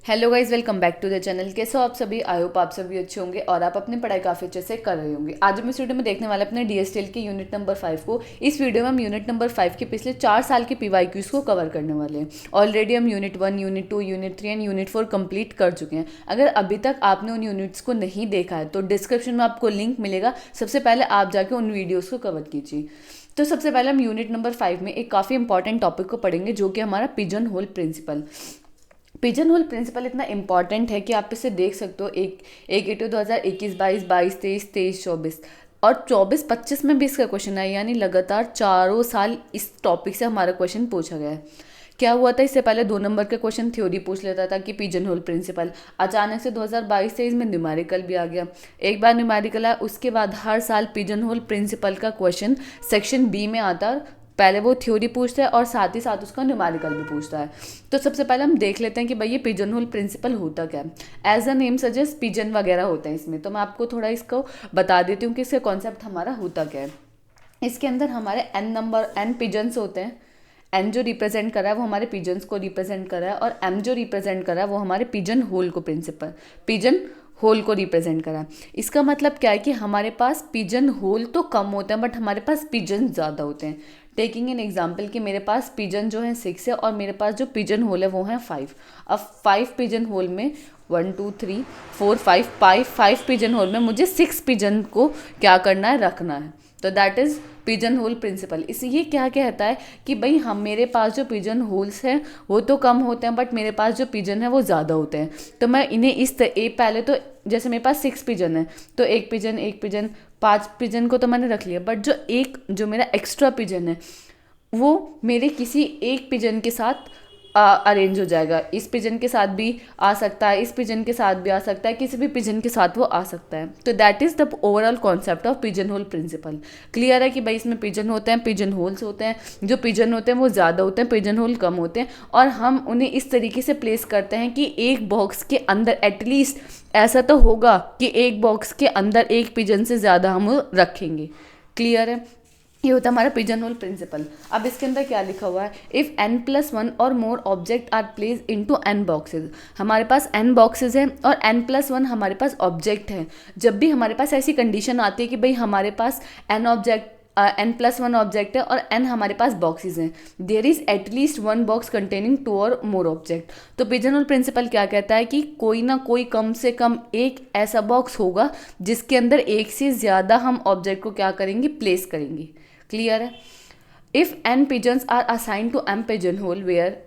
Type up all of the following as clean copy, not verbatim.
Hello guys, welcome back to the channel. कैसे हो आप सभी? आई होप आप सभी अच्छे होंगे और आप अपनी पढ़ाई काफ़ी अच्छे से कर रहे होंगे। आज हम इस वीडियो में देखने वाले अपने डीएसटीएल के यूनिट नंबर 5 को। इस वीडियो में हम यूनिट नंबर 5 के पिछले 4 साल के पीवाईक्यूज को कवर करने वाले हैं। ऑलरेडी हम unit 1, unit 2, unit 3 and unit 4 complete कर चुके हैं। अगर अभी तक आपने उन यूनिट्स को नहीं देखा है तो डिस्क्रिप्शन में आपको लिंक मिलेगा। सबसे पहले आप जाके उन वीडियोज़ को कवर कीजिए। तो सबसे पहले हम यूनिट नंबर 5 में एक काफ़ी इंपॉर्टेंट टॉपिक को पढ़ेंगे, जो कि हमारा pigeon hole principle. Pigeon hole principle इतना इंपॉर्टेंट है कि आप इसे देख सकते हो। एक एटू 2021, 22, 22, 23, 23, 24 और 24, 25 में भी इसका क्वेश्चन आया, यानी लगातार चारों साल इस टॉपिक से हमारा क्वेश्चन पूछा गया है। क्या हुआ था, इससे पहले 2 नंबर के क्वेश्चन थ्योरी पूछ लेता था कि पिजन होल प्रिंसिपल। अचानक से 2022-23 में न्यूमेरिकल भी आ गया। एक बार न्यूमेरिकल आया, उसके बाद हर साल पिजन होल प्रिंसिपल का क्वेश्चन सेक्शन बी में आता। पहले वो थ्योरी पूछता है और साथ ही साथ उसका न्यूमेरिकल भी पूछता है। तो सबसे पहले हम देख लेते हैं कि भाई ये पिजन होल प्रिंसिपल होता क्या है। As a name suggest pigeon वगैरह होते हैं इसमें। तो मैं आपको थोड़ा इसको बता देती हूँ कि इसका कॉन्सेप्ट हमारा होता क्या है। इसके अंदर हमारे एन पिजन्स होते हैं। एन जो रिप्रेजेंट कर रहा है वो हमारे पिजन्स को रिप्रेजेंट कर रहा है, और एम जो रिप्रेजेंट कर रहा है वो हमारे पिजन होल को पिजन होल को रिप्रेजेंट करा है। इसका मतलब क्या है कि हमारे पास पिजन होल तो कम होते हैं बट हमारे पास पिजन ज़्यादा होते हैं। टेकिंग एन एग्जाम्पल कि मेरे पास पिजन जो है 6 है और मेरे पास जो पिजन होल है वो है 5। अब 5 पिजन होल में 1 2 3 4 5 पिजन होल में मुझे 6 पिजन को क्या करना है, रखना है। तो that is pigeon hole principle. इसी ये क्या कहता है कि भाई हम मेरे पास जो पिजन होल्स हैं वो तो कम होते हैं बट मेरे पास जो पिजन है वो ज़्यादा होते हैं। तो मैं इन्हें पहले तो जैसे मेरे पास 6 पिजन है तो एक पिजन 5 पिजन को तो मैंने रख लिया, बट जो मेरा एक्स्ट्रा पिजन है वो मेरे किसी एक पिजन के साथ अरेंज हो जाएगा। इस पिजन के साथ भी आ सकता है, इस पिजन के साथ भी आ सकता है, किसी भी पिजन के साथ वो आ सकता है। तो that is the overall concept of pigeon hole principle. Clear है कि भाई इसमें पिजन होते हैं, पिजन होल्स होते हैं। जो पिजन होते हैं वो ज़्यादा होते हैं, पिजन होल कम होते हैं, और हम उन्हें इस तरीके से प्लेस करते हैं कि एक बॉक्स के अंदर एटलीस्ट ऐसा तो होगा कि एक बॉक्स के अंदर एक पिजन से ज़्यादा हम रखेंगे। क्लियर है? ये होता है हमारा पिजन होल प्रिंसिपल। अब इसके अंदर क्या लिखा हुआ है, इफ़ n+1 और more object are place into n boxes. हमारे पास n बॉक्सेज हैं और n+1 हमारे पास ऑब्जेक्ट है। जब भी हमारे पास ऐसी कंडीशन आती है कि भाई हमारे पास n+1 ऑब्जेक्ट है और n हमारे पास बॉक्सेज हैं, there is at least 1 box containing 2 और मोर ऑब्जेक्ट। तो पिजन होल प्रिंसिपल क्या कहता है कि कोई ना कोई कम से कम एक ऐसा बॉक्स होगा जिसके अंदर एक से ज़्यादा हम ऑब्जेक्ट को क्या करेंगे, प्लेस करेंगे। क्लियर है? If n pigeons are assign to m pigeon hole where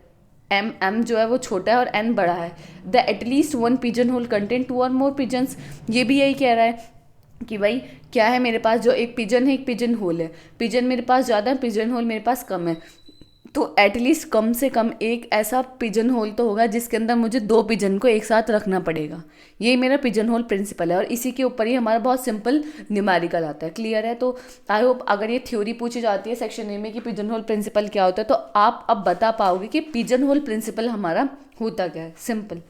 m जो है वो छोटा है और n बड़ा है, the at least 1 pigeon hole contain 2 और मोर पिजन्स। ये भी यही कह रहा है कि भाई क्या है, मेरे पास जो एक पिजन है, एक पिजन होल है। पिजन मेरे पास ज़्यादा है, पिजन होल मेरे पास कम है। तो एटलीस्ट कम से कम एक ऐसा पिजन होल तो होगा जिसके अंदर मुझे 2 पिजन को एक साथ रखना पड़ेगा। ये मेरा पिजन होल प्रिंसिपल है और इसी के ऊपर ही हमारा बहुत सिंपल न्यूमेरिकल आता है। क्लियर है? तो आई होप अगर ये थ्योरी पूछी जाती है सेक्शन ए में कि पिजन होल प्रिंसिपल क्या होता है तो आप अब बता पाओगे कि पिजन होल प्रिंसिपल हमारा होता क्या है। सिंपल।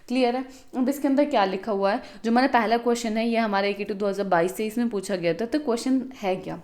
क्लियर है? अब इसके अंदर क्या लिखा हुआ है, जो हमारा पहला क्वेश्चन है ये हमारा 2022 से इसमें पूछा गया था। तो क्वेश्चन है क्या,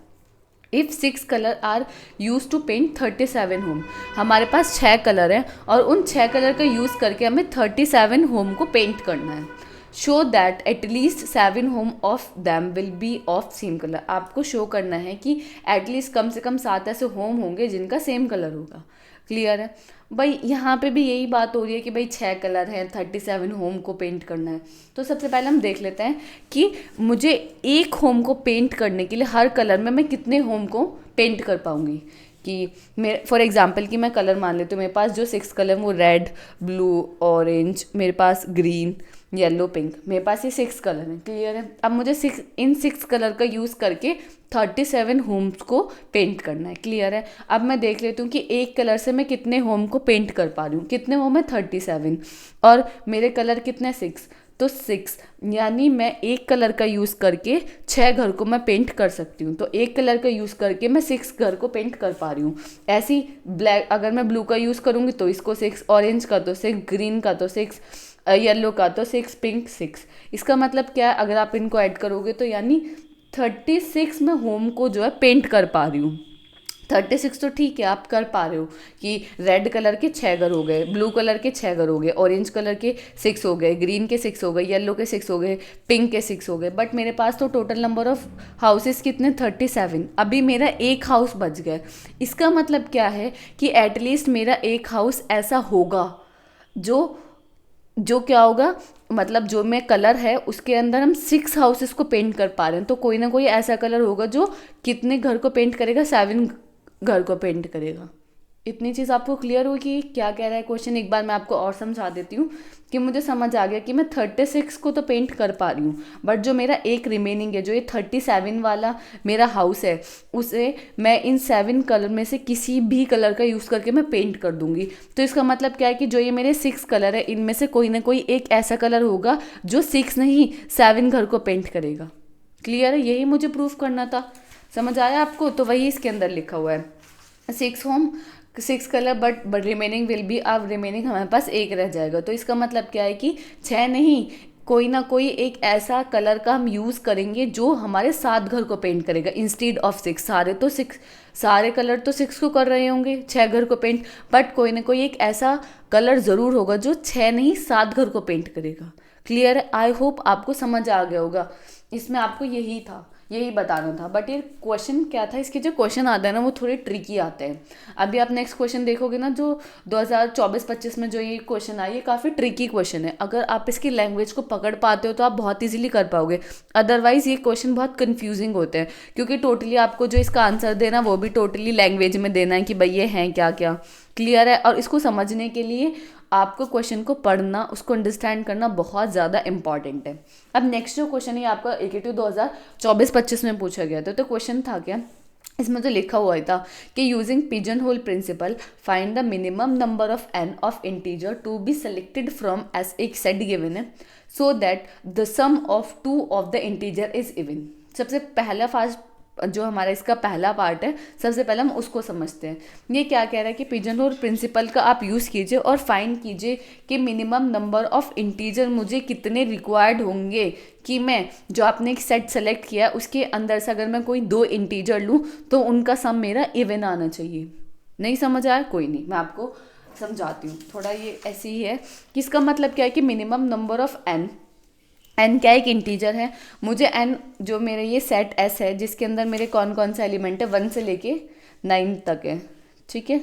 if 6 colour are use to paint 37 home. हमारे पास 6 कलर हैं और उन 6 कलर का यूज़ करके हमें 37 होम को पेंट करना है। Show that at least 7 home of them will be of same colour. आपको शो करना है कि एटलीस्ट कम से कम 7 ऐसे होम होंगे जिनका सेम कलर होगा। क्लियर है? भाई यहाँ पे भी यही बात हो रही है कि भाई 6 कलर हैं, 37 होम को पेंट करना है। तो सबसे पहले हम देख लेते हैं कि मुझे एक होम को पेंट करने के लिए हर कलर में मैं कितने होम को पेंट कर पाऊँगी। कि मेरे फॉर एग्जांपल कि मैं कलर मान लेती हूँ, मेरे पास जो 6 कलर वो रेड, ब्लू, ऑरेंज, मेरे पास ग्रीन, येलो, पिंक, मेरे पास ये 6 कलर हैं। क्लियर है? अब मुझे इन 6 कलर का यूज़ करके 37 होम्स को पेंट करना है। क्लियर है? अब मैं देख लेती हूँ कि एक कलर से मैं कितने होम को पेंट कर पा रही हूँ। कितने होम है? 37, और मेरे कलर कितने? 6। तो 6 यानी मैं एक कलर का यूज़ करके 6 घर को मैं पेंट कर सकती हूँ। तो एक कलर का यूज़ करके मैं 6 घर को पेंट कर पा रही हूँ। ऐसी ब्लैक अगर मैं ब्लू का यूज़ करूँगी तो इसको 6, ऑरेंज का तो 6, ग्रीन का तो 6, येलो का तो 6, पिंक 6। इसका मतलब क्या है, अगर आप इनको ऐड करोगे तो यानी 36 में होम को जो है पेंट कर पा रही हूँ। 36 तो ठीक है, आप कर पा रहे हो कि रेड कलर के 6 घर हो गए, ब्लू कलर के 6 घर हो गए, ऑरेंज कलर के 6 हो गए, ग्रीन के 6 हो गए, येलो के 6 हो गए, पिंक के 6 हो गए। बट मेरे पास तो टोटल नंबर ऑफ हाउसेस कितने 37, अभी मेरा एक हाउस बच गया। इसका मतलब क्या है कि एटलीस्ट मेरा एक हाउस ऐसा होगा जो जो क्या होगा, मतलब जो मैं कलर है उसके अंदर हम 6 हाउसेस को पेंट कर पा रहे हैं, तो कोई ना कोई ऐसा कलर होगा जो कितने घर को पेंट करेगा, 7 घर को पेंट करेगा। इतनी चीज़ आपको क्लियर हुई कि क्या कह रहा है क्वेश्चन। एक बार मैं आपको और समझा देती हूँ कि मुझे समझ आ गया कि मैं 36 को तो पेंट कर पा रही हूँ, बट जो मेरा एक रिमेनिंग है, जो ये 37 वाला मेरा हाउस है, उसे मैं इन 7 कलर में से किसी भी कलर का यूज़ करके मैं पेंट कर दूंगी। तो इसका मतलब क्या है कि जो ये मेरे 6 कलर है, इनमें से कोई ना कोई एक ऐसा कलर होगा जो 6 नहीं 7 घर को पेंट करेगा। क्लियर है, यही मुझे प्रूफ करना था। समझ आया आपको? तो वही इसके अंदर लिखा हुआ है, 6 home 6 colour but remaining will be, अब रिमेनिंग हमारे पास एक रह जाएगा। तो इसका मतलब क्या है कि 6 नहीं, कोई ना कोई एक ऐसा कलर का हम यूज़ करेंगे जो हमारे 7 घर को पेंट करेगा इंस्टीड ऑफ 6। सारे कलर तो 6 को कर रहे होंगे, 6 घर को पेंट, बट कोई ना कोई एक ऐसा कलर ज़रूर होगा जो 6 नहीं 7 घर को पेंट करेगा। क्लियर है? आई होप आपको समझ आ गया होगा। इसमें आपको यही बताना था। बट ये क्वेश्चन क्या था, इसके जो क्वेश्चन आते हैं ना वो थोड़े ट्रिकी आते हैं। अभी आप नेक्स्ट क्वेश्चन देखोगे ना, जो 2024-25 में जो ये क्वेश्चन आए, ये काफ़ी ट्रिकी क्वेश्चन है। अगर आप इसकी लैंग्वेज को पकड़ पाते हो तो आप बहुत इजीली कर पाओगे, अदरवाइज ये क्वेश्चन बहुत कन्फ्यूजिंग होते हैं, क्योंकि टोटली आपको जो इसका आंसर देना वो भी टोटली लैंग्वेज में देना है कि भाई ये हैं क्या क्या। क्लियर है? और इसको समझने के लिए आपको क्वेश्चन को पढ़ना, उसको अंडरस्टैंड करना बहुत ज़्यादा इंपॉर्टेंट है। अब नेक्स्ट जो क्वेश्चन है आपका AKT 2024-25 में पूछा गया था। तो क्वेश्चन था क्या, इसमें तो लिखा हुआ था कि using pigeon hole principle find the minimum number of n of integer to be selected from as एक सेट गिवन है so that the sum of 2 of the integer is even. सबसे पहला फास्ट जो हमारा इसका पहला पार्ट है, सबसे पहले हम उसको समझते हैं। ये क्या कह रहा है कि पिजन होल प्रिंसिपल का आप यूज़ कीजिए और फाइंड कीजिए कि मिनिमम नंबर ऑफ इंटीजर मुझे कितने रिक्वायर्ड होंगे कि मैं जो आपने एक सेट सेलेक्ट किया उसके अंदर से अगर मैं कोई 2 इंटीजर लूँ तो उनका सम मेरा इवन आना चाहिए। नहीं समझ आया? कोई नहीं, मैं आपको समझाती हूँ। थोड़ा ये ऐसे ही है कि इसका मतलब क्या है कि मिनिमम नंबर ऑफ n क्या एक इंटीजर है, मुझे n जो मेरे ये सेट S है जिसके अंदर मेरे कौन कौन सा एलिमेंट है 1 से लेके 9 तक है, ठीक है,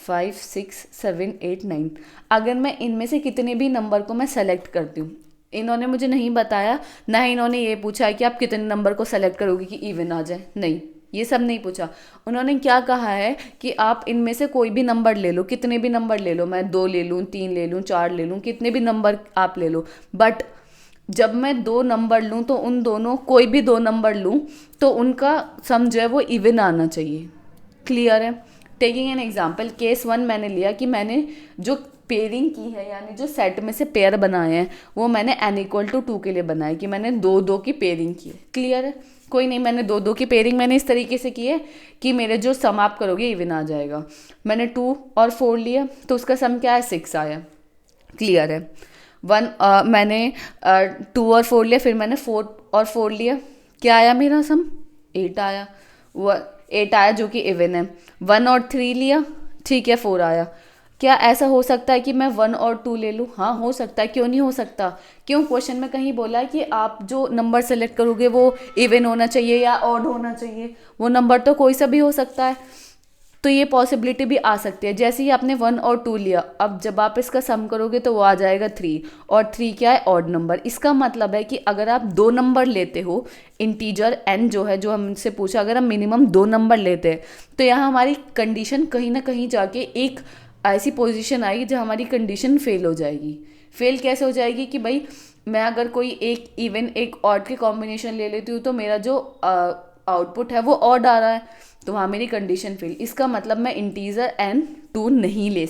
5 6 7 8 9। अगर मैं इनमें से कितने भी नंबर को मैं सेलेक्ट करती हूँ, इन्होंने मुझे नहीं बताया, ना ही इन्होंने ये पूछा है कि आप कितने नंबर को सेलेक्ट करोगे कि इवन आ जाए, नहीं, ये सब नहीं पूछा। उन्होंने क्या कहा है कि आप इनमें से कोई भी नंबर ले लो, कितने भी नंबर ले लो, मैं 2 ले लूँ, 3 ले लूँ, 4 ले लूँ, कितने भी नंबर आप ले लो, बट जब मैं 2 नंबर लूँ तो उन दोनों कोई भी 2 नंबर लूँ तो उनका सम जो है वो इवन आना चाहिए। क्लियर है? टेकिंग एन एग्जाम्पल, केस 1 मैंने लिया कि मैंने जो पेयरिंग की है, यानी जो सेट में से पेयर बनाए हैं वो मैंने n=2 के लिए बनाए कि मैंने 2 की पेयरिंग की है। क्लियर है? कोई नहीं, मैंने 2 की पेयरिंग मैंने इस तरीके से की है कि मेरे जो सम आप करोगे इवन आ जाएगा। मैंने 2 और 4 लिया तो उसका सम क्या है 6 आया। क्लियर है? मैंने 2 और 4 लिया, फिर मैंने 4 और 4 लिया, क्या आया मेरा सम 8 आया, 8 आया जो कि इवन है। 1 और 3 लिया, ठीक है, 4 आया। क्या ऐसा हो सकता है कि मैं 1 और 2 ले लूँ? हाँ हो सकता है, क्यों नहीं हो सकता। क्यों? क्वेश्चन में कहीं बोला है कि आप जो नंबर सेलेक्ट करोगे वो इवन होना चाहिए या ऑड होना चाहिए, वो नंबर तो कोई सा भी हो सकता है, तो ये पॉसिबिलिटी भी आ सकती है। जैसे ही आपने 1 और 2 लिया, अब जब आप इसका सम करोगे तो वो आ जाएगा 3, और 3 क्या है ऑड नंबर। इसका मतलब है कि अगर आप 2 नंबर लेते हो, इंटीजर n जो है, जो हमसे पूछा, अगर हम मिनिमम 2 नंबर लेते हैं तो यहाँ हमारी कंडीशन कहीं ना कहीं जाके एक ऐसी पोजीशन आएगी जहाँ हमारी कंडीशन फेल हो जाएगी। फेल कैसे हो जाएगी कि भाई मैं अगर कोई एक इवन एक ऑड के कॉम्बिनेशन ले लेती हूँ तो मेरा जो आउटपुट है वो ऑड आ रहा है, तो वहाँ मेरी कंडीशन फेल। इसका मतलब मैं इंटीजर n2 नहीं ले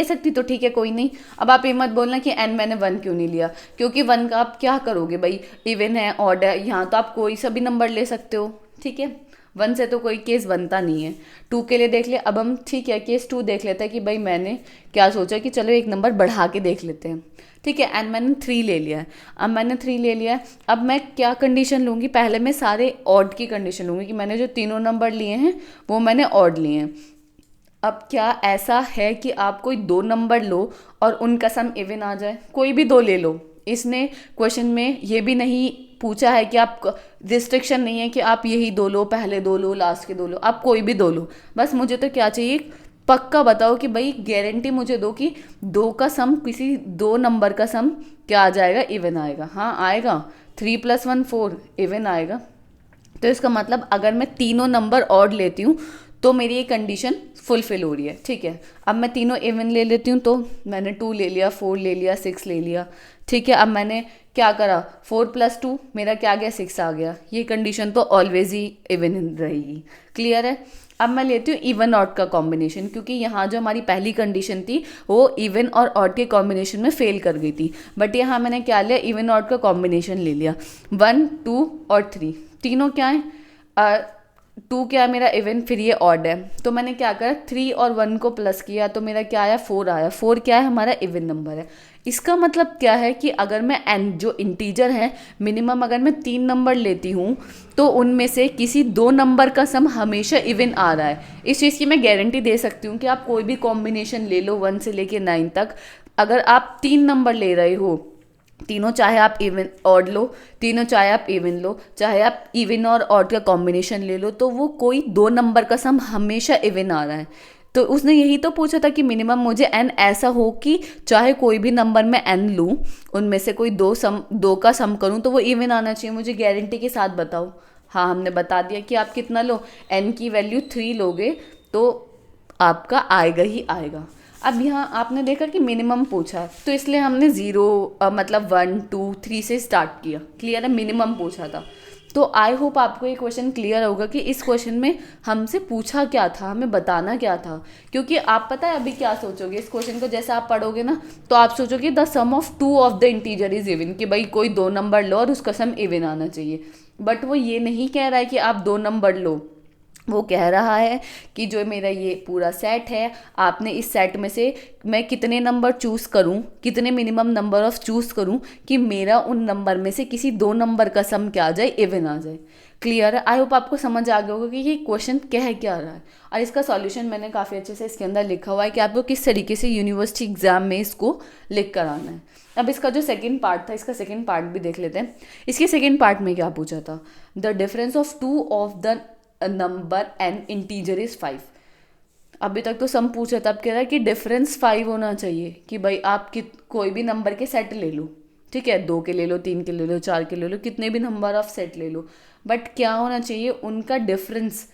सकती, तो ठीक है कोई नहीं। अब आप ये मत बोलना कि n मैंने 1 क्यों नहीं लिया, क्योंकि 1 का आप क्या करोगे भाई, इवन है ऑड है, यहाँ तो आप कोई सा भी नंबर ले सकते हो, ठीक है। वन से तो कोई केस बनता नहीं है। टू के लिए देख ले, अब हम ठीक है केस टू देख लेते हैं कि भाई मैंने क्या सोचा कि चलो एक नंबर बढ़ा के देख लेते हैं, ठीक है। एंड मैंने 3 ले लिया है। अब मैंने 3 ले लिया है, अब मैं क्या कंडीशन लूँगी, पहले मैं सारे ऑड की कंडीशन लूँगी कि मैंने जो तीनों नंबर लिए हैं वो मैंने ऑड लिए हैं। अब क्या ऐसा है कि आप कोई 2 नंबर लो और उनका सम इवन आ जाए, कोई भी 2 ले लो। इसने क्वेश्चन में ये भी नहीं पूछा है कि आप, रिस्ट्रिक्शन नहीं है कि आप यही 2 लो, पहले 2 लो, लास्ट के 2 लो, आप कोई भी 2 लो। बस मुझे तो क्या चाहिए, पक्का बताओ कि भाई गारंटी मुझे दो कि 2 का सम, किसी 2 नंबर का सम क्या आ जाएगा, इवन आएगा। हाँ आएगा, 3 + 1 4 इवन आएगा। तो इसका मतलब अगर मैं तीनों नंबर ऑड लेती हूँ तो मेरी ये कंडीशन फुलफिल हो रही है, ठीक है। अब मैं तीनों इवन ले लेती हूँ, तो मैंने 2 ले लिया, 4 ले लिया, 6 ले लिया, ठीक है। अब मैंने क्या करा, 4 + 2 मेरा क्या गया, 6 आ गया। ये कंडीशन तो ऑलवेज ही इवन रहेगी, क्लियर है। अब मैं लेती हूँ इवन ऑड का कॉम्बिनेशन, क्योंकि यहाँ जो हमारी पहली कंडीशन थी वो इवन और ऑड के कॉम्बिनेशन में फेल कर गई थी, बट यहाँ मैंने क्या लिया, इवन ऑड का कॉम्बिनेशन ले लिया। 1 2 और 3 तीनों क्या है, 2 क्या है मेरा इवन, फिर ये ऑड है, तो मैंने क्या करा, 3 और 1 को प्लस किया तो मेरा क्या आया, 4 आया। 4 क्या है, हमारा इवन नंबर है। इसका मतलब क्या है कि अगर मैं एन जो इंटीजर है, मिनिमम अगर मैं 3 नंबर लेती हूँ तो उनमें से किसी 2 नंबर का सम हमेशा इवन आ रहा है। इस चीज़ की मैं गारंटी दे सकती हूँ कि आप कोई भी कॉम्बिनेशन ले लो 1 से लेके 9 तक, अगर आप 3 नंबर ले रहे हो, तीनों चाहे आप इवन ऑड लो, तीनों चाहे आप इवन लो, चाहे आप इवन और ऑड का कॉम्बिनेशन ले लो, तो वो कोई 2 नंबर का सम हमेशा इवन आ रहा है। तो उसने यही तो पूछा था कि मिनिमम मुझे एन ऐसा हो कि चाहे कोई भी नंबर मैं एन लूँ, उनमें से कोई 2 का सम करूँ तो वो इवन आना चाहिए। मुझे गारंटी के साथ बताओ। हाँ हमने बता दिया कि आप कितना लो, एन की वैल्यू 3 लोगे तो आपका आएगा ही आएगा। अब यहाँ आपने देखा कि मिनिमम पूछा, तो इसलिए हमने 0 मतलब 1 2 3 से स्टार्ट किया, क्लियर है। मिनिमम पूछा था, तो आई होप आपको ये क्वेश्चन क्लियर होगा कि इस क्वेश्चन में हमसे पूछा क्या था, हमें बताना क्या था। क्योंकि आप पता है अभी क्या सोचोगे, इस क्वेश्चन को जैसे आप पढ़ोगे ना, तो आप सोचोगे the sum of 2 of the integer is even, कि भाई कोई 2 नंबर लो और उसका सम इवन आना चाहिए। बट वो ये नहीं कह रहा है कि आप 2 नंबर लो, वो कह रहा है कि जो मेरा ये पूरा सेट है, आपने इस सेट में से मैं कितने नंबर चूज़ करूं, कितने मिनिमम नंबर ऑफ चूज़ करूं कि मेरा उन नंबर में से किसी 2 नंबर का सम क्या आ जाए, इवन आ जाए। क्लियर है। आई होप आपको समझ आ गया होगा कि ये क्वेश्चन कह क्या रहा है। और इसका सॉल्यूशन मैंने काफ़ी अच्छे से इसके अंदर लिखा हुआ है कि आपको किस तरीके से यूनिवर्सिटी एग्जाम में इसको लिख कर आना है। अब इसका जो सेकंड पार्ट था, इसका सेकंड पार्ट भी देख लेते हैं। इसके सेकंड पार्ट में क्या पूछा था, the difference of 2 of the number N integer is 5। अभी तक तो सम पूछा था, अब कह रहा है कि डिफरेंस 5 होना चाहिए, कि भाई आप कोई भी नंबर के सेट ले लो, ठीक है, 2 के ले लो, 3 के ले लो, 4 के ले लो, कितने भी नंबर ऑफ सेट ले लो, बट क्या होना चाहिए, उनका डिफरेंस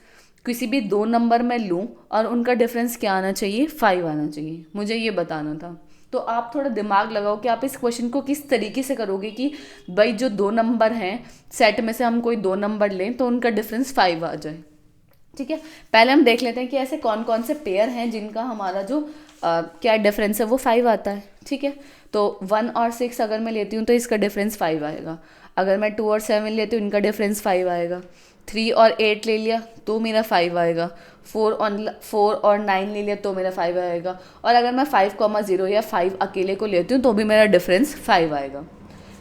किसी भी 2 नंबर में लूँ और उनका डिफरेंस क्या आना चाहिए, 5 आना चाहिए। मुझे ये बताना था। तो आप थोड़ा दिमाग लगाओ कि आप इस क्वेश्चन को किस तरीके से करोगे कि भाई जो 2 नंबर हैं सेट में से हम कोई 2 नंबर लें तो उनका डिफरेंस 5 आ जाए, ठीक है। पहले हम देख लेते हैं कि ऐसे कौन कौन से पेयर हैं जिनका हमारा जो क्या डिफरेंस है वो 5 आता है, ठीक है। तो 1 और 6 अगर मैं लेती हूँ तो इसका डिफरेंस 5 आएगा। अगर मैं 2 और 7 लेती हूँ इनका डिफरेंस 5 आएगा। 3 और 8 ले लिया तो मेरा 5 आएगा। 4 और 9 ले लिया तो मेरा 5 आएगा। और अगर मैं 5,0 या 5 अकेले को लेती हूँ तो भी मेरा डिफरेंस 5 आएगा।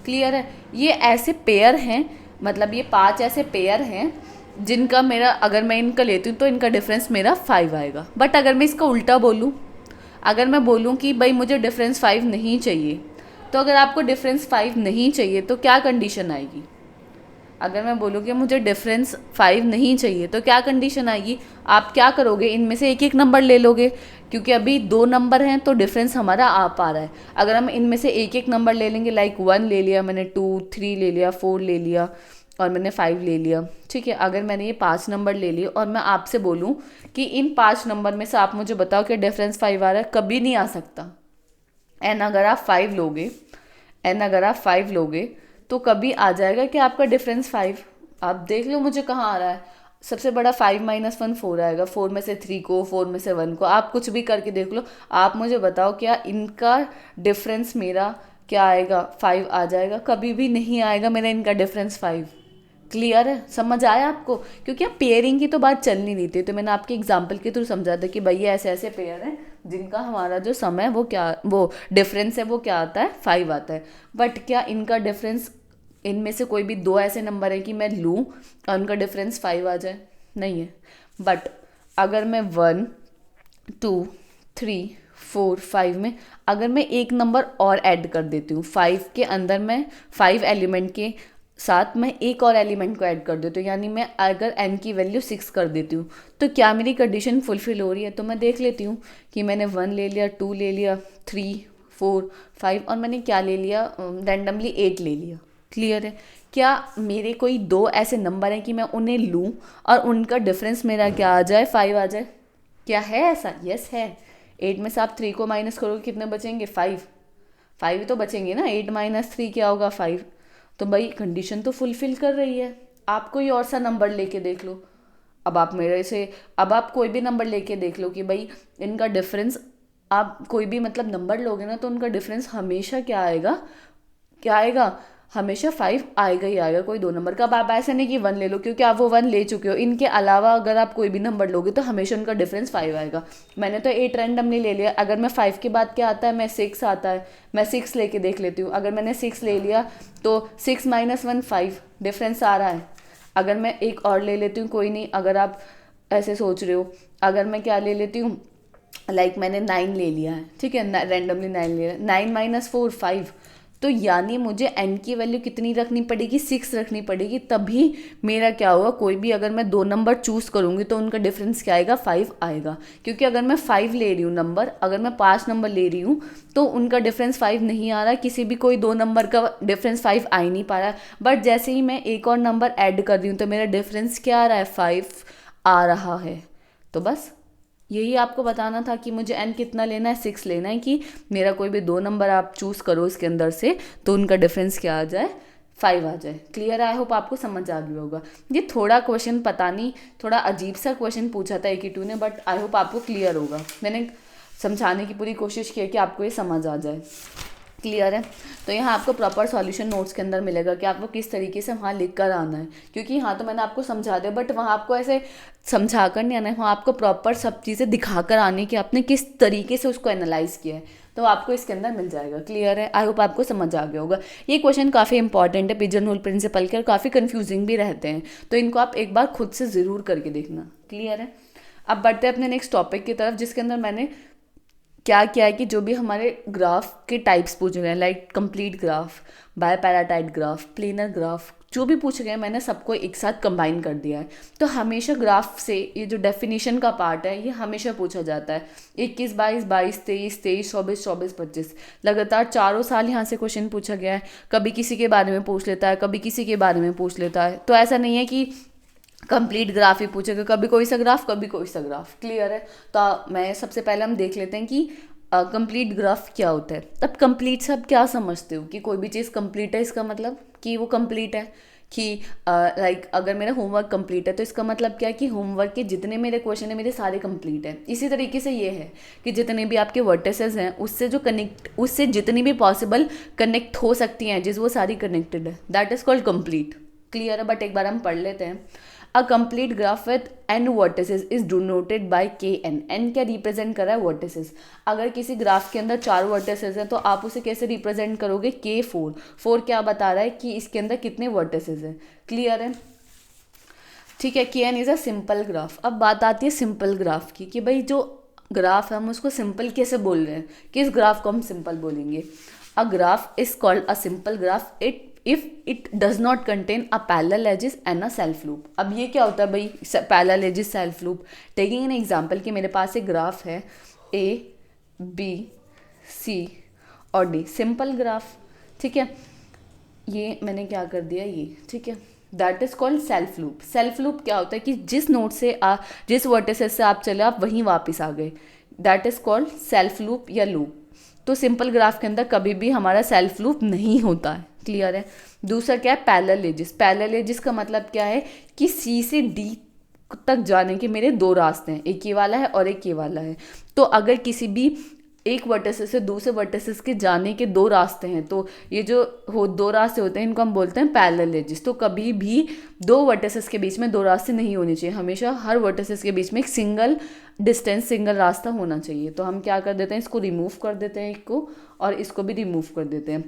क्लियर है। ये ऐसे पेयर हैं, मतलब ये 5 ऐसे पेयर हैं जिनका मेरा, अगर मैं इनका लेती हूँ तो इनका डिफरेंस मेरा 5 आएगा। बट अगर मैं इसका उल्टा बोलूँ, अगर मैं बोलूँ कि भाई मुझे डिफरेंस 5 नहीं चाहिए, तो अगर आपको डिफरेंस 5 नहीं चाहिए तो क्या कंडीशन आएगी। अगर मैं बोलूँ कि मुझे डिफरेंस 5 नहीं चाहिए तो क्या कंडीशन आएगी, आप क्या करोगे, इनमें से एक एक नंबर ले लोगे, क्योंकि अभी 2 नंबर हैं तो डिफरेंस हमारा आ पा रहा है। अगर हम इनमें से एक एक नंबर ले लेंगे, लाइक 1 ले लिया मैंने, 2 3 ले लिया, 4 ले लिया और मैंने 5 ले लिया, ठीक है। अगर मैंने ये 5 नंबर ले लिए और मैं आपसे बोलूँ कि इन 5 नंबर में से आप मुझे बताओ कि डिफरेंस 5 आ रहा है, कभी नहीं आ सकता। एन अगर आप 5 लोगे, एन अगर आप 5 लोगे तो कभी आ जाएगा कि आपका डिफरेंस 5। आप देख लो मुझे कहाँ आ रहा है, सबसे बड़ा 5 - 1 4 आएगा। 4 में से 3 को, 4 में से 1 को, आप कुछ भी करके देख लो। आप मुझे बताओ क्या इनका डिफरेंस मेरा क्या आएगा, 5 आ जाएगा, कभी भी नहीं आएगा मेरा इनका डिफरेंस 5। क्लियर है, समझ आया आपको? क्योंकि अब पेयरिंग की तो बात चल नहीं रही थी, तो मैंने आपके एग्जाम्पल के थ्रू समझा था कि भाई ये ऐसे ऐसे पेयर हैं जिनका हमारा जो सम है वो क्या, वो डिफरेंस है वो क्या आता है, 5 आता है। बट क्या इनका डिफरेंस, इनमें से कोई भी दो ऐसे नंबर है कि मैं लूँ और उनका डिफरेंस 5 आ जाए? नहीं है। बट अगर मैं 1 2 3 4 5 में अगर मैं एक नंबर और ऐड कर देती हूँ, 5 के अंदर मैं 5 एलिमेंट के साथ मैं एक और एलिमेंट को ऐड कर देती हूँ, यानी मैं अगर n की वैल्यू 6 कर देती हूँ, तो क्या मेरी कंडीशन फुलफिल हो रही है? तो मैं देख लेती हूँ कि मैंने 1 ले लिया, 2 ले लिया, 3 4 5 और मैंने क्या ले लिया, रैंडमली 8 ले लिया। क्लियर है? क्या मेरे कोई दो ऐसे नंबर हैं कि मैं उन्हें लूँ और उनका डिफरेंस मेरा क्या आ जाए, 5 आ जाए? क्या है ऐसा? यस है। 8 में से आप 3 को माइनस करोगे, कितने बचेंगे? 5। 5 ही तो बचेंगे ना। 8 माइनस 3 क्या होगा? 5। तो भाई कंडीशन तो फुलफिल कर रही है। आप कोई और सा नंबर लेके देख लो। अब आप मेरे से, अब आप कोई भी नंबर लेके देख लो कि भाई इनका डिफरेंस, आप कोई भी मतलब नंबर लोगे ना तो उनका डिफरेंस हमेशा क्या आएगा, क्या आएगा? हमेशा 5 आएगा ही आएगा, कोई दो नंबर का। अब आप ऐसा नहीं कि 1 ले लो, क्योंकि आप वो 1 ले चुके हो। इनके अलावा अगर आप कोई भी नंबर लोगे तो हमेशा उनका डिफरेंस 5 आएगा। मैंने तो 8 रैंडमली ले लिया। अगर मैं 5 के बाद क्या आता है, मैं 6 आता है, मैं 6 लेके देख लेती हूँ। अगर मैंने 6 ले लिया तो 6 माइनस 1 5 डिफरेंस आ रहा है। अगर मैं एक और ले लेती हूँ, कोई नहीं, अगर आप ऐसे सोच रहे हो, अगर मैं क्या ले लेती हूँ, लाइक मैंने 9 ले लिया है, ठीक है, रैंडमली 9 ले लिया, 9 माइनस 4 5। तो यानी मुझे n की वैल्यू कितनी रखनी पड़ेगी, 6 रखनी पड़ेगी, तभी मेरा क्या होगा, कोई भी अगर मैं दो नंबर चूज़ करूँगी तो उनका डिफरेंस क्या आएगा, 5 आएगा। क्योंकि अगर मैं 5 ले रही हूँ नंबर, अगर मैं 5 नंबर ले रही हूँ तो उनका डिफरेंस 5 नहीं आ रहा, किसी भी कोई दो नंबर का डिफरेंस 5 आ ही नहीं पा रहा है। बट जैसे ही मैं एक और नंबर ऐड कर रही हूँ तो मेरा डिफरेंस क्या आ रहा है, 5 आ रहा है। तो बस यही आपको बताना था कि मुझे n कितना लेना है, 6 लेना है, कि मेरा कोई भी दो नंबर आप चूज़ करो इसके अंदर से तो उनका डिफरेंस क्या आ जाए, 5 आ जाए। क्लियर? आई होप आपको समझ आ गया होगा। ये थोड़ा क्वेश्चन पता नहीं, थोड़ा अजीब सा क्वेश्चन पूछा था AQ2 ने, बट आई होप आपको क्लियर होगा। मैंने समझाने की पूरी कोशिश की है कि आपको ये समझ आ जाए। क्लियर है? तो यहाँ आपको प्रॉपर सॉल्यूशन नोट्स के अंदर मिलेगा कि आपको किस तरीके से वहाँ लिख कर आना है। क्योंकि यहाँ तो मैंने आपको समझा दिया, बट वहाँ आपको ऐसे समझा कर नहीं आना है, वहाँ आपको प्रॉपर सब चीज़ें दिखा कर आनी कि आपने किस तरीके से उसको एनालाइज किया है, तो आपको इसके अंदर मिल जाएगा। क्लियर है? आई होप आपको समझ आ गया होगा। ये क्वेश्चन काफ़ी इंपॉर्टेंट है पिजन होल प्रिंसिपल के, और काफ़ी कन्फ्यूजिंग भी रहते हैं, तो इनको आप एक बार खुद से ज़रूर करके देखना। क्लियर है? अब बढ़ते हैं अपने नेक्स्ट टॉपिक की तरफ, जिसके अंदर मैंने क्या किया है कि जो भी हमारे ग्राफ के टाइप्स पूछ रहे हैं, like complete graph, bipartite graph, planar graph, जो भी पूछ रहे हैं मैंने सबको एक साथ कंबाइन कर दिया है। तो हमेशा ग्राफ से ये जो डेफिनेशन का पार्ट है ये हमेशा पूछा जाता है। 21 22 22 23 23 24 24 25 लगातार चारों साल यहाँ से क्वेश्चन पूछा गया है। कभी किसी के बारे में पूछ लेता है, कभी किसी के बारे में पूछ लेता है। तो ऐसा नहीं है कि कंप्लीट ग्राफ ही पूछेगा, कभी कोई सा ग्राफ, कभी कोई सा ग्राफ। क्लियर है? तो मैं सबसे पहले हम देख लेते हैं कि कंप्लीट ग्राफ क्या होता है। तब कंप्लीट से आप क्या समझते हो कि कोई भी चीज़ कंप्लीट है, इसका मतलब कि वो कंप्लीट है, कि लाइक अगर मेरा होमवर्क कंप्लीट है तो इसका मतलब क्या है कि होमवर्क के जितने मेरे क्वेश्चन है मेरे सारे कंप्लीट हैं। इसी तरीके से ये है कि जितने भी आपके वर्टिसेस हैं उससे जो कनेक्ट, उससे जितनी भी पॉसिबल कनेक्ट हो सकती हैं जिस, वो सारी कनेक्टेड है, that is called complete. Clear है? बट एक बार हम पढ़ लेते हैं। A complete graph with n vertices is denoted by kn। n क्या रिप्रेजेंट कर रहा है? वर्टिसेस। अगर किसी ग्राफ के अंदर 4 वर्टिसेस हैं तो आप उसे कैसे रिप्रेजेंट करोगे? k4। 4 क्या बता रहा है कि इसके अंदर कितने वर्टिसेस हैं। क्लियर है? ठीक है, kn is a simple graph. अब बात आती है सिंपल ग्राफ की, कि भाई जो ग्राफ है हम उसको सिंपल कैसे बोल रहे हैं, किस ग्राफ को हम सिंपल बोलेंगे। A graph is called a simple graph it if it does not contain a parallel edges and a self loop. अब ये क्या होता है भाई, parallel edges, self loop. Taking an example कि मेरे पास एक ग्राफ है ए बी सी और डी, सिंपल ग्राफ। ठीक है, ये मैंने क्या कर दिया, ये ठीक है, that is called self loop. Self loop क्या होता है कि जिस नोड से जिस वर्टिसेस से आप चले आप वहीं वापस आ गए, that is called self loop या लूप। तो सिंपल ग्राफ के अंदर कभी भी हमारा सेल्फ लूप नहीं होता है। क्लियर है? दूसरा क्या है, पैरेलल एजेस। पैरेलल एजेस का मतलब क्या है कि सी से डी तक जाने के मेरे दो रास्ते हैं, एक ये वाला है और एक ये वाला है। तो अगर किसी भी एक वर्टिसेस से दूसरे वर्टिसेस के जाने के दो रास्ते हैं, तो ये जो दो रास्ते होते हैं इनको हम बोलते हैं पैरेलल एजेस। तो कभी भी दो वर्टिसेस के बीच में दो रास्ते नहीं होने चाहिए, हमेशा हर वर्टिसेस के बीच में एक सिंगल डिस्टेंस, सिंगल रास्ता होना चाहिए। तो हम क्या कर देते हैं, इसको रिमूव कर देते हैं एक को, और इसको भी रिमूव कर देते हैं।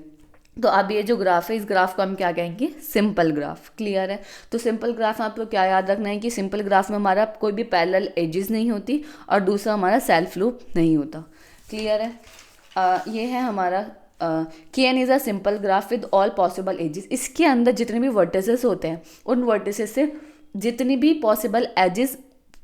तो अब ये जो ग्राफ है, इस ग्राफ को हम क्या कहेंगे, सिंपल ग्राफ। क्लियर है। तो सिंपल ग्राफ में आपको क्या याद रखना है कि सिंपल ग्राफ में हमारा कोई भी पैरेलल एजेस नहीं होती और दूसरा हमारा सेल्फ लूप नहीं होता। क्लियर है। ये है हमारा KN is a simple graph with all possible edges. इसके अंदर जितने भी वर्टिसेस होते हैं उन वर्टिसेस से जितनी भी पॉसिबल एजेस,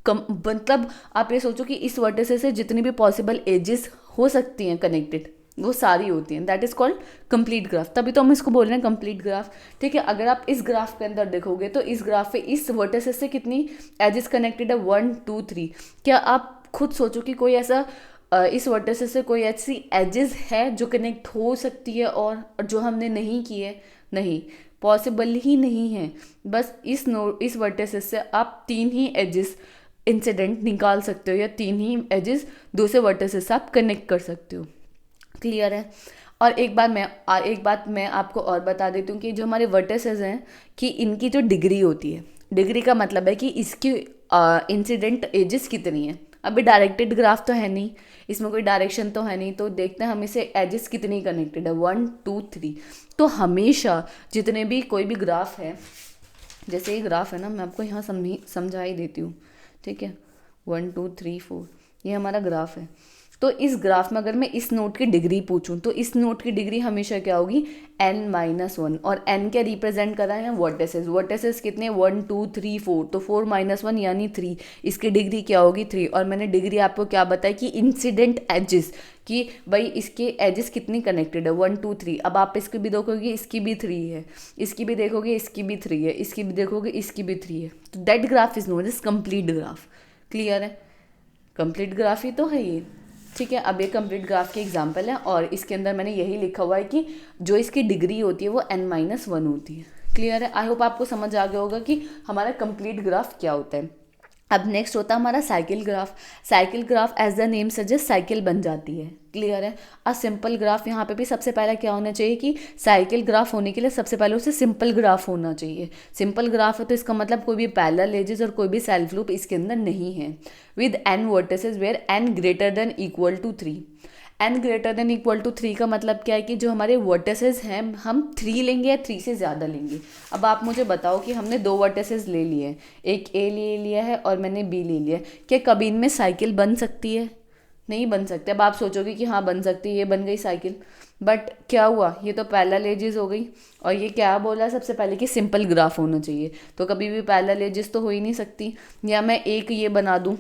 मतलब आप ये सोचो कि इस वर्टिसेस से जितनी भी पॉसिबल एजेस हो सकती हैं कनेक्टेड, वो सारी होती हैं। That is called complete graph. तभी तो हम इसको बोल रहे हैं कंप्लीट ग्राफ। ठीक है। अगर आप इस ग्राफ के अंदर देखोगे तो इस ग्राफ पे इस वर्टिसेस से कितनी एजेस कनेक्टेड है, 1 2 3। क्या आप खुद सोचो कि कोई ऐसा इस वर्टिसेस से कोई ऐसी एजेस है जो कनेक्ट हो सकती है और जो हमने नहीं की है? नहीं, पॉसिबल ही नहीं है। बस इस वर्टिसेस से आप 3 ही एजेस इंसिडेंट निकाल सकते हो, या 3 ही एजेस दूसरे वर्टिसेस से आप कनेक्ट कर सकते हो। क्लियर है। और एक बात मैं आपको और बता देती हूँ कि जो हमारे वर्टिसेस हैं कि इनकी जो डिग्री होती है, डिग्री का मतलब है कि इसकी इंसिडेंट एजेस कितनी है। अभी डायरेक्टेड ग्राफ तो है नहीं, इसमें कोई डायरेक्शन तो है नहीं, तो देखते हैं हम इसे एजेस कितनी कनेक्टेड है, 1 2 3। तो हमेशा जितने भी कोई भी ग्राफ है, जैसे ये ग्राफ है ना, मैं आपको यहाँ समझा ही देती हूँ। ठीक है। 1 2 3 4 ये हमारा ग्राफ है। तो इस ग्राफ में अगर मैं इस नोट की डिग्री पूछूं तो इस नोट की डिग्री हमेशा क्या होगी, n-1। और n क्या रिप्रेजेंट कर रहा है, वर्टिसेस। वर्टिसेस कितने, 1 2 3 4, तो 4 - 1 यानी 3। इसकी डिग्री क्या होगी, 3। और मैंने डिग्री आपको क्या बताया कि इंसिडेंट एजेस, कि भाई इसके एजेस कितनी कनेक्टेड है, 1 2 3। अब आप इसकी भी देखोगे, इसकी भी 3 है, इसकी भी देखोगे, इसकी भी 3 है, इसकी भी देखोगे, इसकी भी 3 है। तो that graph is known as complete graph. Clear है। कंप्लीट ग्राफ ही तो है ये। ठीक है। अब ये कंप्लीट ग्राफ की एग्जांपल है और इसके अंदर मैंने यही लिखा हुआ है कि जो इसकी डिग्री होती है वो n-1 होती है। क्लियर है। आई होप आपको समझ आ गया होगा कि हमारा कंप्लीट ग्राफ क्या होता है। अब नेक्स्ट होता है हमारा cycle graph. Cycle graph as the name suggest cycle बन जाती है। क्लियर है। अ सिंपल ग्राफ, यहाँ पे भी सबसे पहला क्या होना चाहिए कि साइकिल ग्राफ होने के लिए सबसे पहले उसे सिंपल ग्राफ होना चाहिए। सिंपल ग्राफ है तो इसका मतलब कोई भी पैरेलल एजेस और कोई भी सेल्फ लूप इसके अंदर नहीं है। With n vertices where n greater than equal to 3। n greater than equal to 3 का मतलब क्या है कि जो हमारे वर्टिसेस हैं हम 3 लेंगे या 3 से ज़्यादा लेंगे। अब आप मुझे बताओ कि हमने 2 वर्टिसेस ले लिए हैं, एक A ले लिया है और मैंने B ले लिया है, क्या कभी इनमें साइकिल बन सकती है? नहीं बन सकते। अब आप सोचोगे कि हाँ बन सकती है, ये बन गई साइकिल, बट क्या हुआ, ये तो पैरेलल एजेस हो गई। और ये क्या बोला सबसे पहले कि सिंपल ग्राफ होना चाहिए, तो कभी भी पैरेलल एजेस तो हो ही नहीं सकती। या मैं एक ये बना दूँ,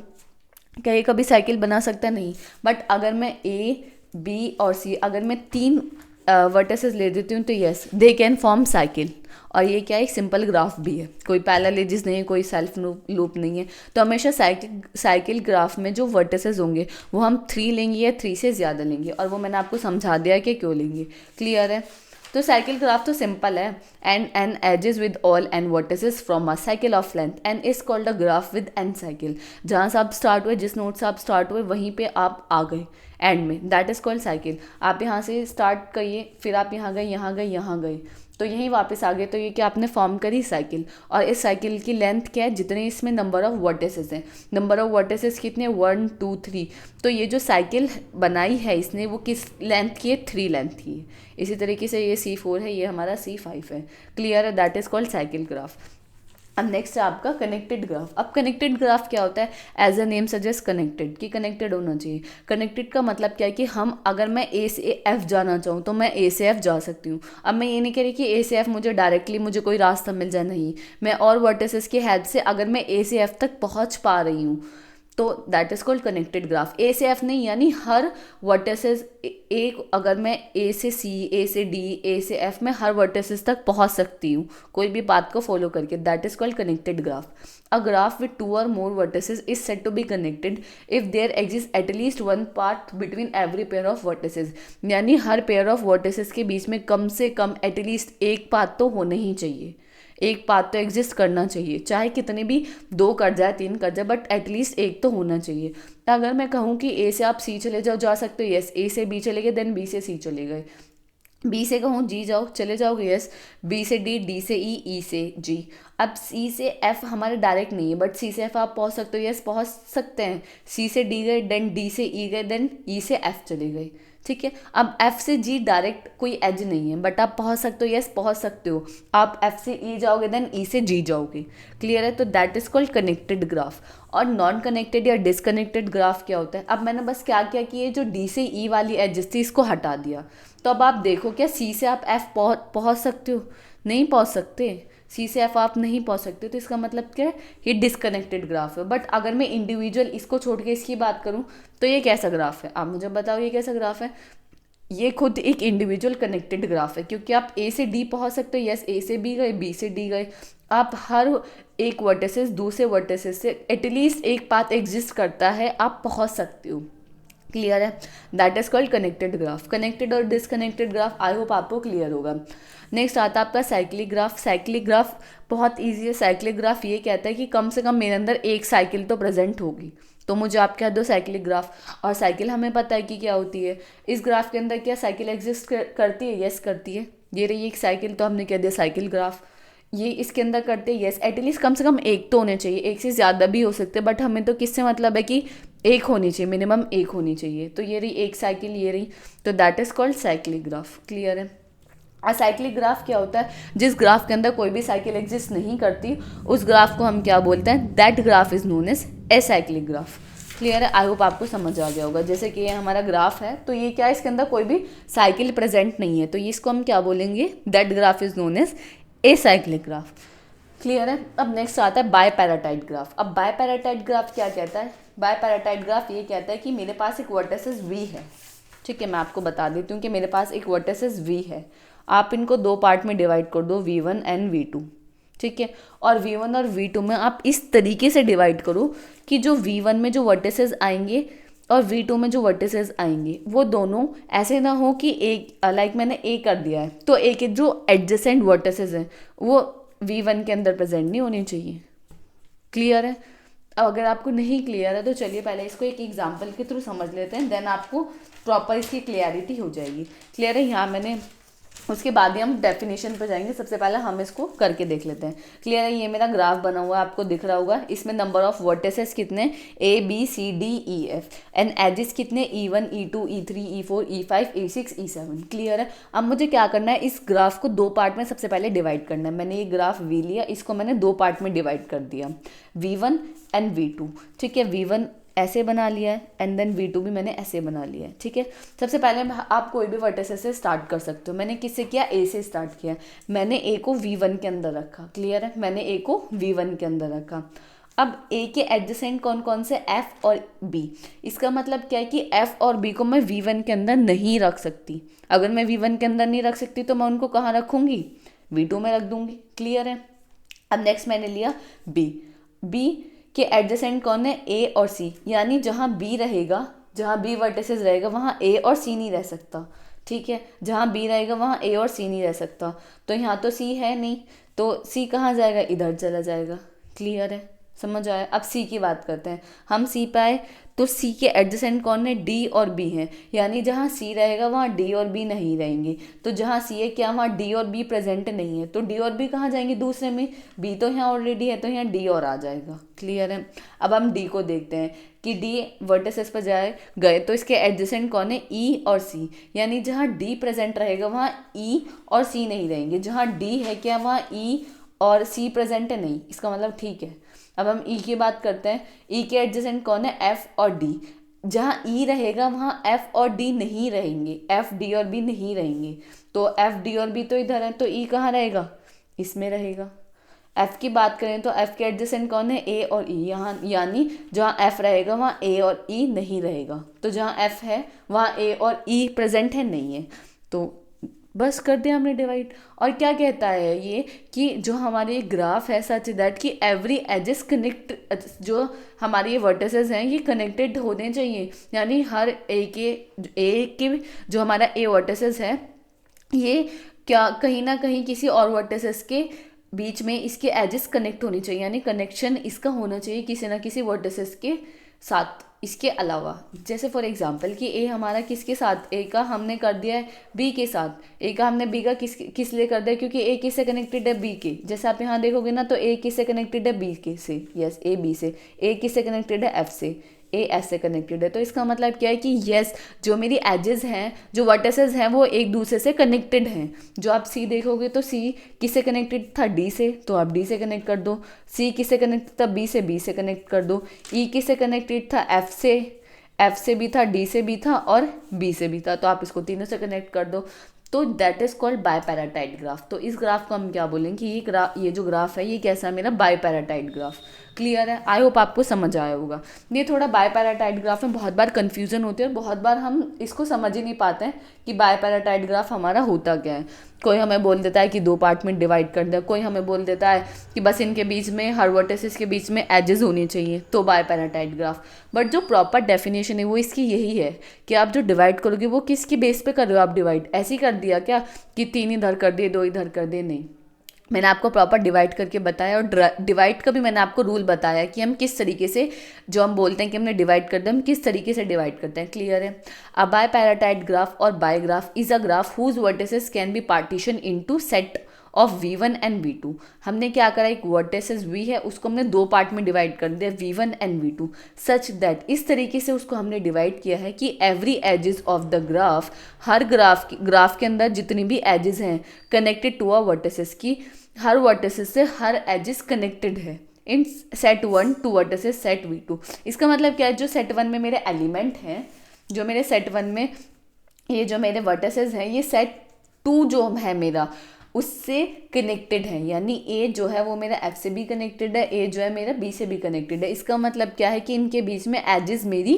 क्या ये कभी साइकिल बना सकता? नहीं। बट अगर मैं A B और C, अगर मैं 3 वर्टिसेस ले देती हूँ तो yes they can form cycle. और ये क्या है, एक सिंपल ग्राफ भी है, कोई पैरेलल एजेस नहीं है, कोई सेल्फ लूप नहीं है। तो हमेशा साइकिल ग्राफ में जो वर्टिसेस होंगे वो हम 3 लेंगे या 3 से ज़्यादा लेंगे, और वो मैंने आपको समझा दिया कि क्यों लेंगे। क्लियर है। तो साइकिल ग्राफ तो सिंपल है, and n edges with all n vertices from a cycle of length n is called a graph with n cycle. जहाँ से आप स्टार्ट हुए, जिस नोट से आप स्टार्ट हुए वहीं पे आप आ गए एंड में, दैट इज कॉल्ड साइकिल। आप यहाँ से स्टार्ट करिए, फिर आप यहाँ गए, यहाँ गए, यहाँ गए, तो यहीं वापस आ गए, तो ये क्या आपने फॉर्म करी साइकिल। और इस साइकिल की लेंथ क्या है, जितने इसमें नंबर ऑफ वर्टिसेस हैं, नंबर ऑफ वर्टिसेस कितने, 1 2 3। तो ये जो साइकिल बनाई है इसने वो किस लेंथ की है, 3 लेंथ की है। इसी तरीके से ये C4 है, ये हमारा C5 है। क्लियर है। That is called cycle graph. अब नेक्स्ट है आपका कनेक्टेड ग्राफ। अब कनेक्टेड ग्राफ क्या होता है, as a name suggest connected, कि कनेक्टेड होना चाहिए। कनेक्टेड का मतलब क्या है कि हम, अगर मैं A से F जाना चाहूँ तो मैं A से F जा सकती हूँ। अब मैं ये नहीं कह रही कि A से F मुझे डायरेक्टली मुझे कोई रास्ता मिल जाए, नहीं, मैं और वर्टिसेस की हेल्प से अगर मैं A से F तक पहुँच पा रही हूँ तो that is called connected graph. A से F नहीं, यानी हर वर्टिसेस एक, अगर मैं A से C, A से D, A से F में हर वर्टिसेस तक पहुंच सकती हूँ कोई भी पाथ को फॉलो करके, that is called connected graph. A graph with 2 और more vertices is said to be connected if there exist at least 1 path between every pair of vertices. यानी हर पेयर ऑफ वर्टिसेस के बीच में कम से कम एटलीस्ट एक path तो होना ही चाहिए। एक पाथ तो एग्जिस्ट करना चाहिए, चाहे कितने भी 2 कट जाए 3 कट जाए, बट एटलीस्ट एक तो होना चाहिए। अगर मैं कहूँ कि ए से आप सी चले जाओ, जा सकते हो, यस। ए से बी चले गए, देन बी से सी चले गए। बी से कहूँ जी जाओ, चले जाओगे, यस। बी से डी, डी से ई, ई से जी। अब सी से एफ हमारे डायरेक्ट नहीं है, बट सी से एफ आप पहुँच सकते हो, यस पहुँच सकते हैं। सी से डी गए, देन डी से ई गए, देन ई से एफ चले गए, ठीक है। अब एफ से जी डायरेक्ट कोई एज नहीं है, बट आप पहुँच सकते हो, यस पहुँच सकते हो। आप एफ से ई जाओगे, देन ई से जी जाओगे, क्लियर है। तो that is called connected graph. और नॉन कनेक्टेड या डिसकनेक्टेड ग्राफ क्या होता है? अब मैंने बस क्या किया कि ये जो डी से ई वाली एजेस थी इसको हटा दिया। तो अब आप देखो, क्या सी से आप एफ पहुँच सकते हो? नहीं पहुँच सकते। सी से एफ आप नहीं पहुँच सकते, तो इसका मतलब क्या है? ये डिसकनेक्टेड ग्राफ है। बट अगर मैं इंडिविजुअल इसको छोड़ के इसकी बात करूँ तो ये कैसा ग्राफ है? आप मुझे बताओ ये कैसा ग्राफ है? ये खुद एक इंडिविजुअल कनेक्टेड ग्राफ है, क्योंकि आप ए से डी पहुंच सकते हो, यस। ए से बी गए, बी से डी गए। आप हर एक वर्टिसेस दूसरे वर्टिसेस से एटलीस्ट एक पाथ एग्जिस्ट करता है, आप पहुंच सकते हो, क्लियर है। That is called connected graph. Connected और डिसकनेक्टेड ग्राफ आई होप आपको क्लियर होगा। नेक्स्ट आता है आपका साइक्लिक ग्राफ। साइक्लिक ग्राफ बहुत ईजी है। साइक्लिक ग्राफ ये कहता है कि कम से कम मेरे अंदर एक साइकिल तो प्रेजेंट होगी, तो मुझे आप कह दो साइक्लिक ग्राफ। और साइकिल हमें पता है कि क्या होती है। इस ग्राफ के अंदर क्या साइकिल एग्जिस्ट करती है? यस करती है। ये रही एक साइकिल, तो हमने कह दिया साइकिल ग्राफ। ये इसके अंदर करते हैं, यस। एटलीस्ट कम से कम एक तो होने चाहिए, एक से ज़्यादा भी हो सकते हैं, बट हमें तो किससे मतलब है कि एक होनी चाहिए, मिनिमम एक होनी चाहिए। तो ये रही एक साइकिल, ये रही, तो that is called cyclic graph, clear है। असाइक्लिक ग्राफ क्या होता है? जिस ग्राफ के अंदर कोई भी साइकिल एग्जिस्ट नहीं करती, उस ग्राफ को हम क्या बोलते हैं? That graph is known as acyclic graph, clear है। आई होप आपको समझ आ गया होगा। जैसे कि ये हमारा ग्राफ है, तो ये क्या है? इसके अंदर कोई भी साइकिल प्रेजेंट नहीं है, तो ये इसको हम क्या बोलेंगे? That graph is known as acyclic graph, clear है। अब नेक्स्ट आता है बायपैराटाइड ग्राफ। अब बायपैराटाइड ग्राफ क्या कहता है? बायपैराटाइड ग्राफ ये कहता है कि मेरे पास एक वर्टिसेस वी है, ठीक है। मैं आपको बता देती हूँ कि मेरे पास एक वर्टिसेस वी है। आप इनको 2 पार्ट में डिवाइड कर दो, V1 एंड V2, ठीक है। और V1 और V2 में आप इस तरीके से डिवाइड करो कि जो V1 में जो वर्टिसेस आएंगे और V2 में जो वर्टिसेस आएंगे वो दोनों ऐसे ना हो कि एक लाइक मैंने ए कर दिया है, तो एक जो एडजेसेंट वर्टिसेस हैं वो V1 के अंदर प्रेजेंट नहीं होनी चाहिए, क्लियर है। अब अगर आपको नहीं क्लियर है तो चलिए पहले इसको एक एग्जांपल के थ्रू समझ लेते हैं, देन आपको प्रॉपर इसकी क्लियरिटी हो जाएगी, क्लियर है। यहाँ मैंने उसके बाद ही हम डेफिनेशन पर जाएंगे। सबसे पहले हम इसको करके देख लेते हैं, क्लियर है। ये मेरा ग्राफ बना हुआ है, आपको दिख रहा होगा। इसमें नंबर ऑफ वर्टिसेस कितने? A B C D E F and edges कितने? E1 E2 E3 E4 E5 E6 E7, clear है। अब मुझे क्या करना है? इस ग्राफ को 2 पार्ट में सबसे पहले डिवाइड करना है। मैंने ये ग्राफ V लिया, इसको मैंने 2 पार्ट में डिवाइड कर दिया, V1 एंड V2, ठीक है। V1 ऐसे बना लिया है एंड देन V2 भी मैंने ऐसे बना लिया है, ठीक है। सबसे पहले आप कोई भी वर्टिसेस से स्टार्ट कर सकते हो। मैंने किससे किया? A से स्टार्ट किया। मैंने A को V1 के अंदर रखा, क्लियर है। मैंने A को V1 के अंदर रखा। अब A के एडजेसेंट कौन कौन से? F और B। इसका मतलब क्या है कि F और B को मैं V1 के अंदर नहीं रख सकती। अगर मैं V1 के अंदर नहीं रख सकती तो मैं उनको कहाँ रखूँगी? V2 में रख दूँगी, क्लियर है। अब नेक्स्ट मैंने लिया B के एडजेसेंट कौन है? A और C, यानी जहाँ B रहेगा, जहाँ B वर्टिसेस रहेगा वहाँ A और C नहीं रह सकता, ठीक है। जहाँ B रहेगा वहाँ A और C नहीं रह सकता, तो यहाँ तो C है नहीं, तो C कहाँ जाएगा? इधर चला जाएगा, क्लियर है, समझ आया। अब C की बात करते हैं। हम C पे आए तो C के एडजेसेंट कौन है? D और B हैं, यानी जहाँ C रहेगा वहाँ D और B नहीं रहेंगे। तो जहाँ C है क्या वहाँ D और B प्रेजेंट नहीं है, तो D और B कहाँ जाएंगे? दूसरे में। B तो यहाँ ऑलरेडी है, तो यहाँ D और आ जाएगा, क्लियर है। अब हम D को देखते हैं कि D वर्टिसेस पर गए तो इसके एडजेसेंट कौन है? E और C, यानी जहाँ D प्रेजेंट रहेगा वहाँ E और C नहीं रहेंगे। जहाँ D है क्या वहाँ E और C प्रेजेंट है? नहीं। इसका मतलब ठीक है। अब हम E की बात करते हैं। E के एडजेसेंट कौन है? F और D। जहाँ E रहेगा वहाँ F और D नहीं रहेंगे, F D और B नहीं रहेंगे, तो F D और B तो इधर है, तो E कहाँ रहेगा? इसमें रहेगा। F की बात करें तो F के एडजेसेंट कौन है? A और E, यहाँ यानी जहाँ F रहेगा वहाँ A और E नहीं रहेगा, तो जहाँ F है वहाँ A और E प्रेजेंट है, नहीं है, तो बस कर दिया हमने डिवाइड। और क्या कहता है ये कि जो हमारे ग्राफ है सच दैट कि एवरी एजेस कनेक्ट, जो हमारे ये वर्टिसेस हैं ये कनेक्टेड होने चाहिए, यानी हर ए के जो हमारा ए वर्टिसेस है ये क्या कहीं ना कहीं किसी और वर्टिसेस के बीच में इसके एजेस कनेक्ट होनी चाहिए, यानी कनेक्शन इसका होना चाहिए किसी ना किसी वर्टिसेस के साथ इसके अलावा। जैसे फॉर एग्जांपल कि ए हमारा किसके साथ, ए का हमने कर दिया है बी के साथ, ए का हमने बी का किस लिए कर दिया, क्योंकि ए किससे कनेक्टेड है बी के। जैसे आप यहाँ देखोगे ना तो ए किससे कनेक्टेड है बी के से, यस ए बी से, ए किससे कनेक्टेड है एफ से, ए एस से कनेक्टेड है। तो इसका मतलब क्या है कि यस जो मेरी एजेस हैं, जो वर्टिसेस हैं, वो एक दूसरे से कनेक्टेड हैं। जो आप सी देखोगे तो सी किससे कनेक्टेड था, डी से, तो आप डी से कनेक्ट कर दो। सी किससे कनेक्टेड था, बी से, बी से कनेक्ट कर दो। ई किससे कनेक्टेड था, एफ से, एफ से भी था, डी से भी था और बी से भी था, तो आप इसको तीनों से कनेक्ट कर दो। तो दैट इज कॉल्ड बायपैराटाइड ग्राफ। तो इस ग्राफ को हम क्या बोलेंगे कि ये जो ग्राफ है ये कैसा है, मेरा बायपैराटाइड ग्राफ। क्लियर है, आई होप आपको समझ आया होगा। ये थोड़ा बायपैराटाइड ग्राफ में बहुत बार कन्फ्यूजन होती है और बहुत बार हम इसको समझ ही नहीं पाते हैं कि बायपैराटाइड ग्राफ हमारा होता क्या है। कोई हमें बोल देता है कि 2 पार्ट में डिवाइड कर दे, कोई हमें बोल देता है कि बस इनके बीच में, हर वर्टिसेस के बीच में एजेस होनी चाहिए, तो बायपैराटाइड ग्राफ। बट जो प्रॉपर डेफिनेशन है वो इसकी यही है कि आप जो डिवाइड करोगे वो किसकी बेस पे कर रहे हो आप डिवाइड। ऐसे ही कर दिया क्या कि 3 इधर कर दिए 2 इधर कर दिए, नहीं, मैंने आपको प्रॉपर डिवाइड करके बताया। और डिवाइड का भी मैंने आपको रूल बताया कि हम किस तरीके से, जो हम बोलते हैं कि हमने डिवाइड कर दिया, हम किस तरीके से डिवाइड करते हैं। क्लियर है। A bipartite graph or bigraph is a graph whose vertices can be partition into set of V1 and V2। हमने क्या करा, एक वर्टिसेस V है उसको हमने 2 पार्ट में डिवाइड कर दिया, V1 and V2, such that, इस तरीके से उसको हमने डिवाइड किया है कि every edges of the graph, हर ग्राफ के अंदर जितनी भी एजेस हैं कनेक्टेड टू अ वर्टिसेस की, हर वर्टिसेस से हर एजेस कनेक्टेड है इन set 1 two vertices set V2। इसका मतलब क्या है, जो सेट 1 में मेरे एलिमेंट हैं, जो मेरे सेट 1 में ये जो मेरे वर्टिसेस हैं, ये सेट 2 जो है मेरा उससे कनेक्टेड है, यानी ए जो है वो मेरा एफ से भी कनेक्टेड है, ए जो है मेरा बी से भी कनेक्टेड है। इसका मतलब क्या है कि इनके बीच में एजेस मेरी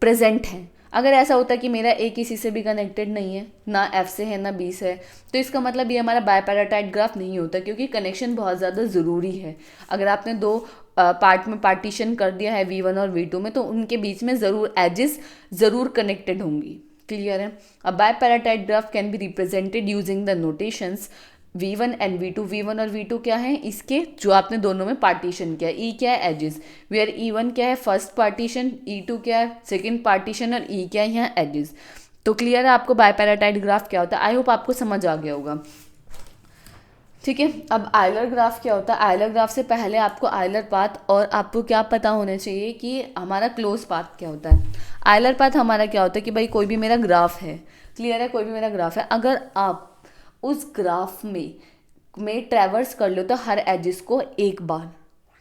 प्रेजेंट हैं। अगर ऐसा होता कि मेरा ए किसी से भी कनेक्टेड नहीं है, ना एफ से है ना बी से है, तो इसका मतलब ये हमारा बायपैराटाइड ग्राफ नहीं होता, क्योंकि कनेक्शन बहुत ज़्यादा ज़रूरी है। अगर आपने 2 पार्ट में पार्टीशन कर दिया है V1 और V2 में, तो उनके बीच में ज़रूर एजेस ज़रूर कनेक्टेड होंगी। क्लियर है। A bipartite graph can be represented using the notations V1 and V2। V1 और V2 क्या है, इसके जो आपने दोनों में पार्टीशन किया। E क्या है, एजेस, वेयर E1 क्या है, फर्स्ट पार्टीशन, E2 क्या है, सेकंड पार्टीशन, और E क्या है यहाँ एजेस। तो क्लियर है आपको बायपैराटाइड ग्राफ क्या होता है। आई होप आपको समझ आ गया होगा। ठीक है, अब आयलर ग्राफ क्या होता है। आयलर ग्राफ से पहले आपको आयलर पाथ और आपको क्या पता होना चाहिए कि हमारा क्लोज पाथ क्या होता है। आयलर पाथ हमारा क्या होता है कि भाई कोई भी मेरा ग्राफ है, क्लियर है, कोई भी मेरा ग्राफ है, अगर आप उस ग्राफ में ट्रैवर्स कर लो तो हर एजिस को एक बार,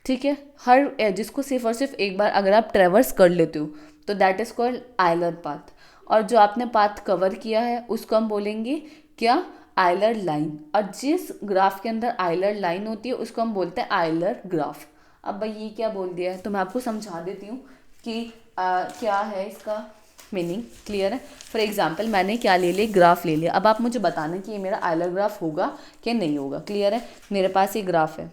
ठीक है, हर एजिस को सिर्फ और सिर्फ एक बार अगर आप ट्रैवर्स कर लेते हो तो that is called Euler path. और जो आपने पाथ कवर किया है उसको हम बोलेंगे क्या, आयलर लाइन। और जिस ग्राफ के अंदर आयलर लाइन होती है उसको हम बोलते हैं आयलर ग्राफ। अब भाई ये क्या बोल दिया है तो मैं आपको समझा देती हूँ कि क्या है इसका मीनिंग। क्लियर है। फॉर एग्जाम्पल मैंने क्या ले लिया, ग्राफ ले लिया। अब आप मुझे बताना कि ये मेरा आयलर ग्राफ होगा कि नहीं होगा। क्लियर है, मेरे पास ये ग्राफ है,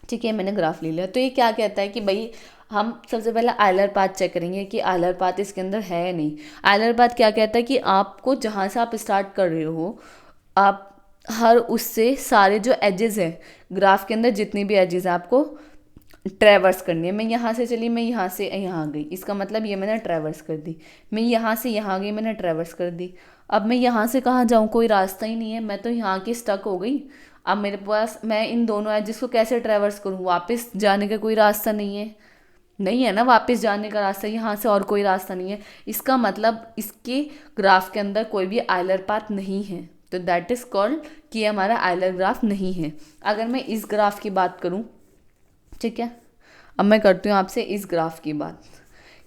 ठीक है, मैंने ग्राफ ले लिया। तो ये क्या कहता है कि भाई हम सबसे पहले आयलर पाथ चेक करेंगे कि आयलर पाथ इसके अंदर है या नहीं। आयलर पाथ क्या कहता है कि आपको जहाँ से आप स्टार्ट कर रहे हो, आप हर उससे सारे जो एजेस हैं ग्राफ के अंदर, जितनी भी एजेस हैं आपको ट्रैवर्स करनी है। मैं यहाँ से चली, मैं यहाँ से यहाँ आ गई, इसका मतलब ये मैंने ट्रैवर्स कर दी। मैं यहाँ से यहाँ गई, मैंने ट्रैवर्स कर दी। अब मैं यहाँ से कहाँ जाऊँ, कोई रास्ता ही नहीं है, मैं तो यहाँ की स्टक हो गई। अब मेरे पास, मैं इन दोनों एजेस को कैसे ट्रैवर्स करूँ, वापस जाने का कोई रास्ता नहीं है, नहीं है ना वापस जाने का रास्ता, यहाँ से और कोई रास्ता नहीं है। इसका मतलब इसके ग्राफ के अंदर कोई भी आयलर पाथ नहीं है, तो दैट इज़ कॉल्ड कि ये हमारा आयलर ग्राफ नहीं है। अगर मैं इस ग्राफ की बात करूँ, ठीक है, अब मैं करती हूँ आपसे इस ग्राफ की बात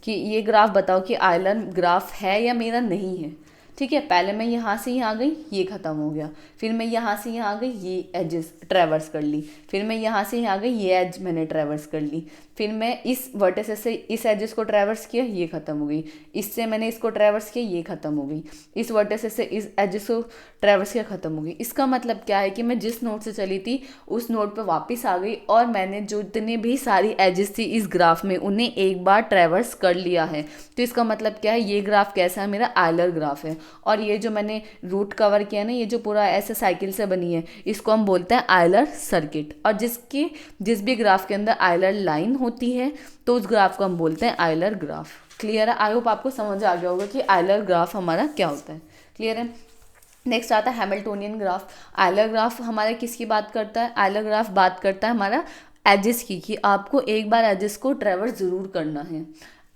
कि ये ग्राफ बताओ कि आयलर ग्राफ है या मेरा नहीं है। ठीक है, पहले मैं यहाँ से यहाँ गई, ये ख़त्म हो गया, फिर मैं यहाँ से यहाँ गई, ये एजेस ट्रैवर्स कर ली, फिर मैं यहाँ से यहाँ गई, ये एज मैंने ट्रैवर्स कर ली, फिर मैं इस वर्टिसेस से इस एजेस को ट्रैवर्स किया, ये ख़त्म हो गई, इससे मैंने इसको ट्रैवर्स किया, ये ख़त्म हो गई, इस वर्टिसेस से इस एजेस को ट्रैवर्स किया, ख़त्म हो गई। इसका मतलब क्या है कि मैं जिस नोड से चली थी उस नोड पर वापस आ गई और मैंने जो जितनी भी सारी एजेस थी इस ग्राफ में उन्हें एक बार ट्रैवर्स कर लिया है। तो इसका मतलब क्या है, ये ग्राफ कैसा है, मेरा आयलर ग्राफ है। और ये जो मैंने रूट कवर किया ना, ये जो पूरा ऐसे साइकिल से बनी है, इसको हम बोलते हैं आयलर सर्किट। और जिस भी ग्राफ के अंदर आयलर लाइन होती है तो उस ग्राफ को हम बोलते हैं आयलर ग्राफ। क्लियर है? आई होप आपको समझ आ गया होगा कि आयलर ग्राफ हमारा क्या होता है। क्लियर है? नेक्स्ट आता है हैमिल्टोनियन ग्राफ। आयलर ग्राफ हमारा किसकी बात करता है? आयलर ग्राफ बात करता है हमारा एजेस की, कि आपको एक बार एजेस को ट्रेवर्स ज़रूर करना है।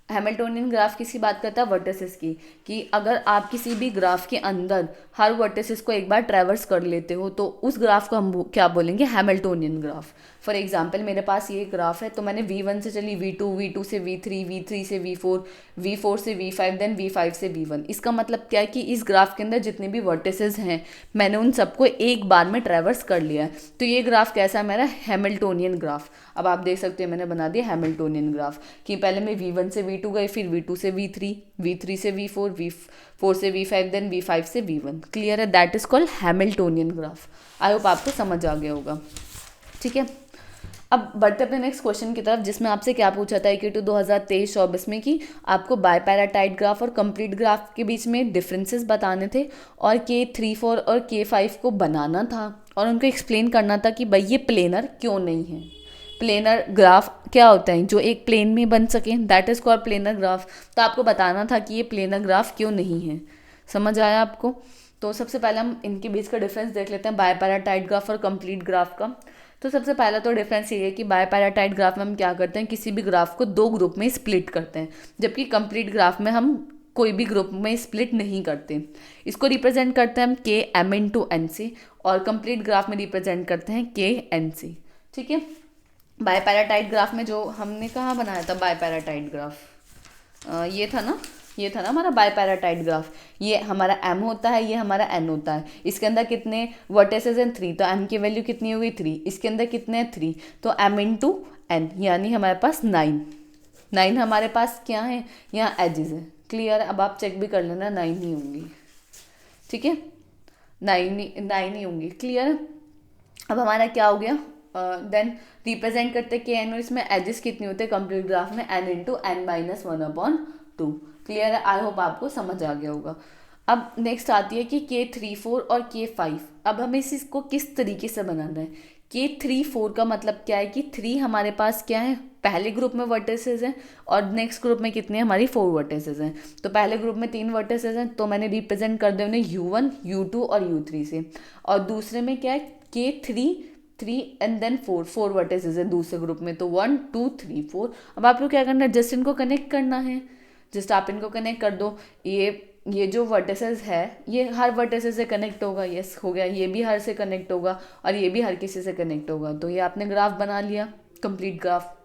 हैमिल्टोनियन ग्राफ किसकी बात करता है? वर्टिसेस की, कि अगर आप किसी भी ग्राफ के अंदर हर वर्टिसेस को एक बार ट्रेवर्स कर लेते हो तो उस ग्राफ को हम क्या बोलेंगे? Hamiltonian graph. फॉर एग्जाम्पल मेरे पास ये ग्राफ है, तो मैंने V1 से चली V2, V2 से V3, V3 से V4, V4 से V5, देन V5 से V1। इसका मतलब क्या है कि इस ग्राफ के अंदर जितने भी वर्टिसेस हैं मैंने उन सबको एक बार में ट्रेवर्स कर लिया है। तो ये ग्राफ कैसा है मेरा? Hamiltonian graph. अब आप देख सकते हैं मैंने बना दिया हैमिल्टोनियन ग्राफ, कि पहले मैं V1 से V2 गई, फिर V2 से V3, V3 से V4, V4 से V5, देन V5 से V1। क्लियर है? That is called Hamiltonian graph. I hope आपको समझ आ गया होगा। ठीक है, अब बढ़ते अपने नेक्स्ट क्वेश्चन की तरफ, जिसमें आपसे क्या पूछा था कि 2023-24 में कि आपको बायपैराटाइड ग्राफ और कंप्लीट ग्राफ के बीच में डिफरेंसेस बताने थे और K34 और K5 को बनाना था और उनको एक्सप्लेन करना था कि भाई ये प्लेनर क्यों नहीं है। प्लेनर ग्राफ क्या होता है? जो एक प्लेन में बन सके, that is called planar graph. तो आपको बताना था कि ये प्लेनर ग्राफ क्यों नहीं है। समझ आया आपको? तो सबसे पहले हम इनके बीच का डिफरेंस देख लेते हैं, बायपैराटाइड ग्राफ और कंप्लीट ग्राफ का। तो सबसे पहला तो डिफरेंस ये है कि बायपैराटाइड ग्राफ में हम क्या करते हैं? किसी भी ग्राफ को दो ग्रुप में स्प्लिट करते हैं, जबकि कंप्लीट ग्राफ में हम कोई भी ग्रुप में स्प्लिट नहीं करते। इसको रिप्रेजेंट करते हैं हम Km/n से, और कंप्लीट ग्राफ में रिप्रेजेंट करते हैं Kn से। ठीक है, बायपैराटाइड ग्राफ में जो हमने कहाँ बनाया था बायपैराटाइड ग्राफ, ये था ना हमारा बायपैराटाइड ग्राफ। ये हमारा m होता है, ये हमारा n होता है। इसके अंदर कितने वर्टिसेस हैं? 3, तो m की वैल्यू कितनी होगी? 3। इसके अंदर कितने हैं? 3, तो m/n यानी हमारे पास 9 हमारे पास क्या है? यहाँ एजेस है। क्लियर? अब आप चेक भी कर लेना, 9 ही होंगी। ठीक है, 9 ही होंगी। क्लियर? अब हमारा क्या हो गया? देन रिप्रेजेंट करते हैं Kn, और इसमें एजेस कितनी होते हैं कंप्लीट ग्राफ में? n/n-1/2। क्लियर है? आई होप आपको समझ आ गया होगा। अब नेक्स्ट आती है कि K34 और K5। अब हमें इसको किस तरीके से बनाना है? K34 का मतलब क्या है कि 3 हमारे पास क्या है? पहले ग्रुप में वर्टिसेस हैं, और नेक्स्ट ग्रुप में कितने? हमारी 4 वर्टिसेस हैं। तो पहले ग्रुप में 3 वर्टिसेस हैं, तो मैंने रिप्रेजेंट कर दिया उन्हें U1, U2 और U3 से। और दूसरे में क्या है? K3 एंड देन 4 वर्टिसेस हैं दूसरे ग्रुप में, तो 1 2 3 4। अब आपको क्या करना है? जस्ट इनको कनेक्ट करना है। जस्ट आप इनको कनेक्ट कर दो। ये जो वर्टिसेस है ये हर वर्टिसेस से कनेक्ट होगा। यस, हो गया। ये भी हर से कनेक्ट होगा और ये भी हर किसी से कनेक्ट होगा। तो ये आपने ग्राफ बना लिया, कंप्लीट ग्राफ।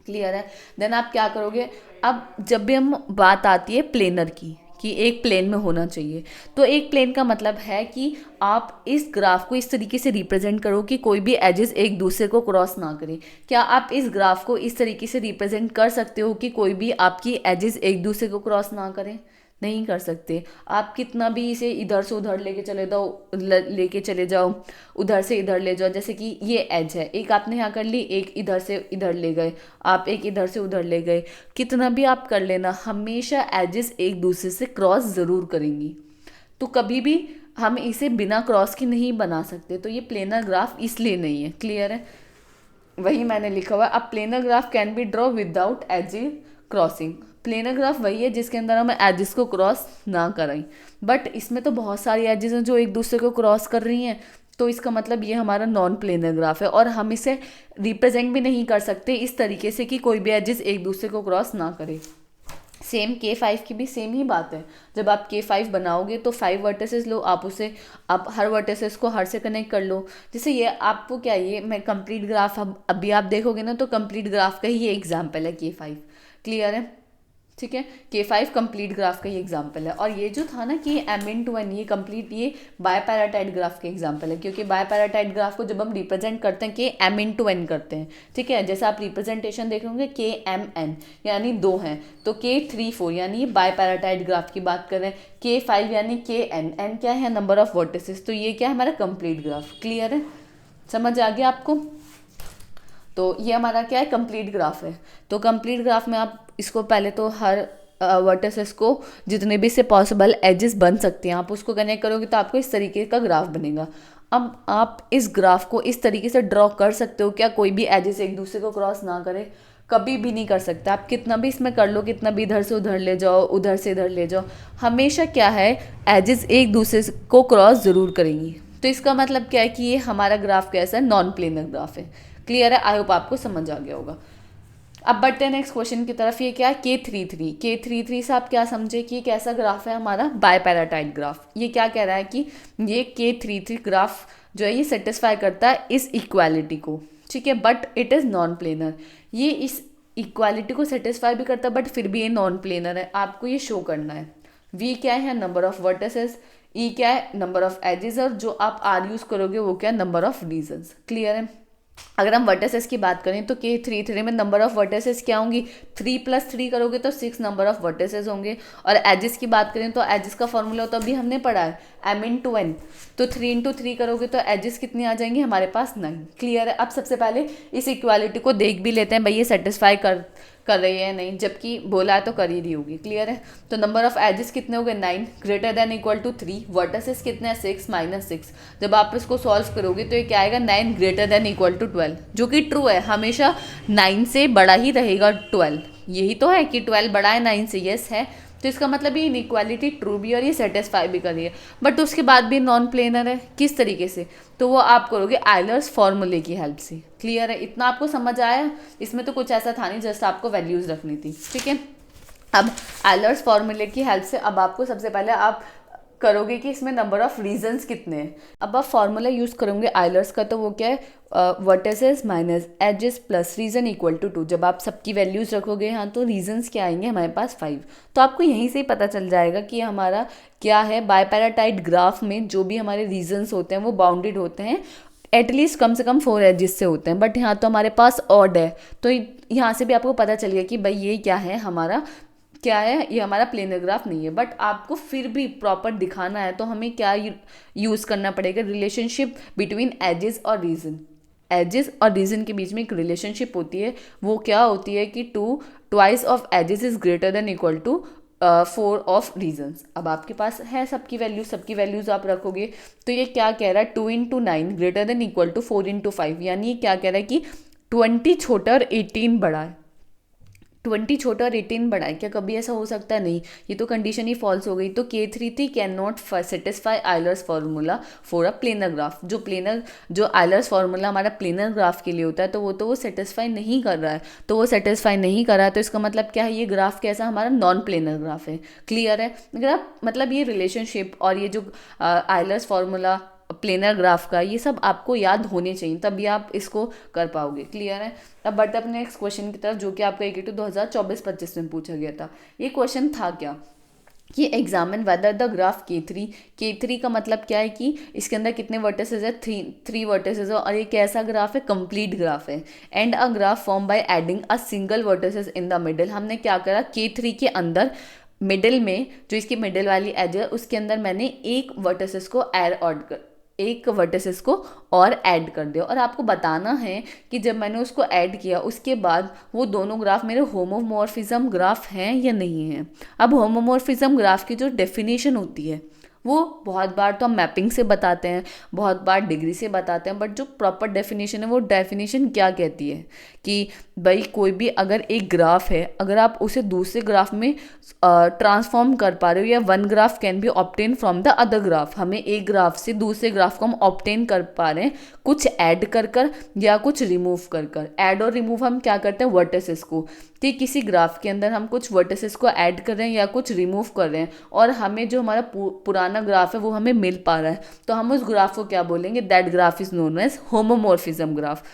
क्लियर है? देन आप क्या करोगे? अब जब भी हम बात आती है प्लेनर की, कि एक प्लेन में होना चाहिए, तो एक प्लेन का मतलब है कि आप इस ग्राफ को इस तरीके से रिप्रेजेंट करो कि कोई भी एजेस एक दूसरे को क्रॉस ना करें। क्या आप इस ग्राफ को इस तरीके से रिप्रेजेंट कर सकते हो कि कोई भी आपकी एजेस एक दूसरे को क्रॉस ना करें? नहीं कर सकते। आप कितना भी इसे इधर से उधर लेके चले जाओ, उधर से इधर ले जाओ। जैसे कि ये एज है, एक आपने यहाँ कर ली, एक इधर से इधर ले गए, आप एक इधर से उधर ले गए। कितना भी आप कर लेना, हमेशा एजेस एक दूसरे से क्रॉस ज़रूर करेंगी। तो कभी भी हम इसे बिना क्रॉस के नहीं बना सकते। तो ये प्लेनर ग्राफ इसलिए नहीं है। क्लियर है? वही मैंने लिखा हुआ है, अब planar graph can be draw without edge crossing. Planar graph वही है जिसके अंदर हम एजेस को क्रॉस ना करें, बट इसमें तो बहुत सारी एजेस हैं जो एक दूसरे को क्रॉस कर रही हैं। तो इसका मतलब ये हमारा नॉन प्लेनर ग्राफ है, और हम इसे रिप्रेजेंट भी नहीं कर सकते इस तरीके से कि कोई भी एजेस एक दूसरे को क्रॉस ना करे। सेम K5 की भी सेम ही बात है। जब आप K5 बनाओगे तो 5 वर्टिसेस लो, आप हर वर्टिसेस को हर से कनेक्ट कर लो। जैसे ये आपको क्या, ये मैं कंप्लीट ग्राफ अभी आप देखोगे ना, तो कंप्लीट ग्राफ का ही ये एग्जाम्पल है K5। क्लियर है? ठीक है, K5 कंप्लीट ग्राफ का ही एग्जाम्पल है। और ये जो था ना कि M/n, ये कंप्लीट, ये बायपैराटाइड ग्राफ का एग्जाम्पल है, क्योंकि बायपैराटाइड ग्राफ को जब हम रिप्रेजेंट करते हैं Km/n करते हैं। ठीक है, जैसे आप रिप्रेजेंटेशन देख होंगे Kmn यानी 2 हैं, तो K34 यानी ये बायपैराटाइड ग्राफ की बात कर रहे हैं। K5 यानी Kn, n क्या है? Number of vertices. तो ये क्या है? हमारा कंप्लीट ग्राफ। क्लियर है? समझ आ गया आपको? तो ये हमारा क्या है? कंप्लीट ग्राफ है। तो कंप्लीट ग्राफ में आप इसको पहले तो हर वर्टिसेस को जितने भी से पॉसिबल एजेस बन सकते हैं आप उसको कनेक्ट करोगे तो आपको इस तरीके का ग्राफ बनेगा। अब आप इस ग्राफ को इस तरीके से ड्रॉ कर सकते हो क्या कोई भी एजेस एक दूसरे को क्रॉस ना करे? कभी भी नहीं कर सकते। आप कितना भी इसमें कर लो, कितना भी इधर से उधर ले जाओ, उधर से इधर ले जाओ, हमेशा क्या है, एजेस एक दूसरे को क्रॉस ज़रूर करेंगी। तो इसका मतलब क्या है कि ये हमारा ग्राफ कैसा है, नॉन प्लेनर ग्राफ है। क्लियर है? आई होप आपको समझ आ गया होगा। अब बढ़ते हैं नेक्स्ट क्वेश्चन की तरफ। ये क्या है, K33 से आप क्या समझे कि ये कैसा ग्राफ है, हमारा बायपैराटाइड ग्राफ। ये क्या कह रहा है कि ये K33 ग्राफ जो है ये सेटिस्फाई करता है इस इक्वालिटी को, ठीक है, but it is non planar. ये इस इक्वालिटी को सेटिस्फाई भी करता है बट फिर भी ये नॉन प्लेनर है। आपको ये शो करना है। V क्या है, नंबर ऑफ वर्टिसेस, E क्या है, नंबर ऑफ एजेस, और जो आप R यूज़ करोगे वो क्या है, नंबर ऑफ रीजन्स। क्लियर है? अगर हम वर्टिसेस की बात करें तो K33 में नंबर ऑफ वर्टिसेस क्या होंगी, 3 + 3 करोगे तो 6 नंबर ऑफ वर्टिसेस होंगे। और एजेस की बात करें तो एजेस का फॉर्मूला तो अभी हमने पढ़ा है M×N, तो 3 × 3 करोगे तो एजेस कितनी आ जाएंगे हमारे पास, 9। क्लियर है? अब सबसे पहले इस इक्वालिटी को देख भी लेते हैं भाई ये सेटिस्फाई कर रही है नहीं, जबकि बोला है तो कर ही रही होगी। क्लियर है? तो नंबर ऑफ एजेस कितने हो गए, 9, greater than equal to 3, vertices कितने हैं, 6 - 6। जब आप इसको सॉल्व करोगे तो ये क्या आएगा, 9 ग्रेटर देन इक्वल टू 12, जो कि ट्रू है, हमेशा 9 से बड़ा ही रहेगा 12। यही तो है कि 12 बड़ा है 9 से, यस है। तो इसका मतलब ये इनइक्वालिटी ट्रू भी और ये सेटिस्फाई भी कर रही है, बट उसके बाद भी नॉन प्लेनर है। किस तरीके से? तो वो आप करोगे आयलर्स फॉर्मूले की हेल्प से। क्लियर है? इतना आपको समझ आया? इसमें तो कुछ ऐसा था नहीं, जस्ट आपको वैल्यूज रखनी थी, ठीक है। अब आयलर्स फॉर्मूले की हेल्प से अब आपको सबसे पहले आप करोगे कि इसमें नंबर ऑफ रीजन्स कितने हैं। अब आप फॉर्मूला यूज़ करोगे आयलर्स का, तो वो क्या है, vertices minus edges plus region equal to 2। जब आप सबकी वैल्यूज़ रखोगे यहाँ तो रीजन्स क्या आएंगे हमारे पास, 5। तो आपको यहीं से ही पता चल जाएगा कि हमारा क्या है, बायपैराटाइड ग्राफ में जो भी हमारे रीजन्स होते हैं वो बाउंडेड होते हैं, एटलीस्ट कम से कम 4 एजेस से होते हैं। बट यहाँ तो हमारे पास ऑड है, तो यहाँ से भी आपको पता चल गया कि भाई ये क्या है, हमारा क्या है, ये हमारा प्लेनर ग्राफ नहीं है। बट आपको फिर भी प्रॉपर दिखाना है तो हमें क्या यूज़ करना पड़ेगा, रिलेशनशिप बिटवीन एजेस और रीजन। एजेस और रीजन के बीच में एक रिलेशनशिप होती है, वो क्या होती है कि 2 of edges is greater than equal to 4 of regions. अब आपके पास है सबकी वैल्यूज आप रखोगे, तो ये क्या कह रहा है, 2 × 9 ग्रेटर देन इक्वल टू 4 × 5। यानी ये क्या कह रहा है कि 20 छोटा और 18 बड़ा है। 20 छोटा और 18 बड़ा है, क्या कभी ऐसा हो सकता है? नहीं, ये तो कंडीशन ही फॉल्स हो गई। तो K33 can not satisfy Euler's formula for a planar graph. जो आयलर्स फार्मूला हमारा प्लेनर ग्राफ के लिए होता है तो वो सेटिस्फाई नहीं कर रहा है। तो वो सेटिस्फाई नहीं कर रहा है तो इसका मतलब क्या है, ये ग्राफ कैसा हमारा नॉन प्लेनर ग्राफ है। क्लियर है? ग्राफ मतलब ये रिलेशनशिप और ये जो आयलर्स फार्मूला प्लेनर ग्राफ का, ये सब आपको याद होने चाहिए, तभी आप इसको कर पाओगे। क्लियर है? अब बढ़ते अपने नेक्स्ट क्वेश्चन की तरफ, जो कि आपका AQ 2024-25 में पूछा गया था। ये क्वेश्चन था क्या कि examine whether the graph K3 का मतलब क्या है कि इसके अंदर कितने वर्टिसेस है, 3 वर्टिसेस है, और ये कैसा ग्राफ है, कंप्लीट ग्राफ है। And a graph form by adding a single vertices in the middle. हमने क्या करा, K3 के अंदर मिडल में जो इसकी मिडल वाली एज है उसके अंदर मैंने एक वर्टिसेस को और ऐड कर दिया, और आपको बताना है कि जब मैंने उसको ऐड किया उसके बाद वो दोनों ग्राफ मेरे होमोमॉर्फिज्म ग्राफ हैं या नहीं हैं। अब होमोमॉर्फिज्म ग्राफ की जो डेफिनेशन होती है वो बहुत बार तो हम मैपिंग से बताते हैं, बहुत बार डिग्री से बताते हैं, बट जो प्रॉपर डेफिनेशन है वो डेफिनेशन क्या कहती है कि भाई कोई भी अगर एक ग्राफ है, अगर आप उसे दूसरे ग्राफ में ट्रांसफॉर्म कर पा रहे हो, या one graph can B obtain from the other graph, हमें एक ग्राफ से दूसरे ग्राफ को हम ऑब्टेन कर पा रहे हैं कुछ ऐड कर या कुछ रिमूव कर। ऐड और रिमूव हम क्या करते हैं, वर्टिसेस को, कि किसी ग्राफ के अंदर हम कुछ वर्टिसेस को ऐड कर रहे हैं या कुछ रिमूव कर रहे हैं, और हमें जो हमारा पुराना ग्राफ है वो हमें मिल पा रहा है, तो हम उस ग्राफ को क्या बोलेंगे, that graph is known as homomorphism graph.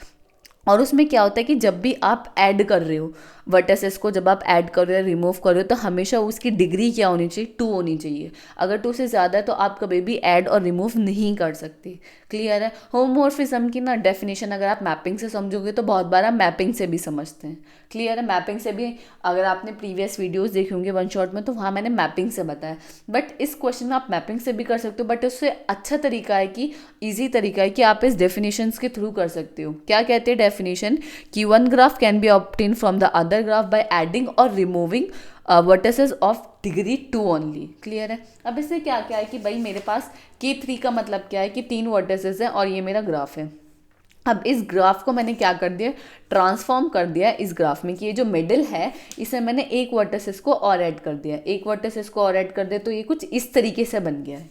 और उसमें क्या होता है कि जब भी आप ऐड कर रहे हो वर्टिसेस को, जब आप ऐड कर रहे हो, रिमूव कर रहे हो, तो हमेशा उसकी डिग्री क्या होनी चाहिए, 2 होनी चाहिए। अगर 2 से ज़्यादा है तो आप कभी भी ऐड और रिमूव नहीं कर सकते। क्लियर है? होमोमॉर्फिज्म की ना डेफिनेशन अगर आप मैपिंग से समझोगे तो बहुत बार आप मैपिंग से भी समझते हैं। क्लियर है? मैपिंग से भी अगर आपने प्रीवियस वीडियोज़ देखे होंगे वन शॉट में, तो वहाँ मैंने मैपिंग से बताया, बट इस क्वेश्चन में आप मैपिंग से भी कर सकते हो, बट उससे अच्छा तरीका है कि ईजी तरीका है कि आप इस डेफिनेशंस के थ्रू कर सकते हो। क्या कहते हैं डेफिनेशन, कि one graph can B obtain from the other graph by adding or removing vertices of degree 2 only. Clear है। अब इससे क्या क्या है कि भाई मेरे पास K3 का मतलब क्या है कि 3 वर्टिसेस हैं और ये मेरा ग्राफ है। अब इस ग्राफ को मैंने क्या कर दिया, ट्रांसफॉर्म कर दिया इस ग्राफ में कि ये जो मिडिल है इसे मैंने एक वर्टिसेस को और ऐड कर दिया, एक वर्टिसेस को और ऐड कर दिया, तो ये कुछ इस तरीके से बन गया है,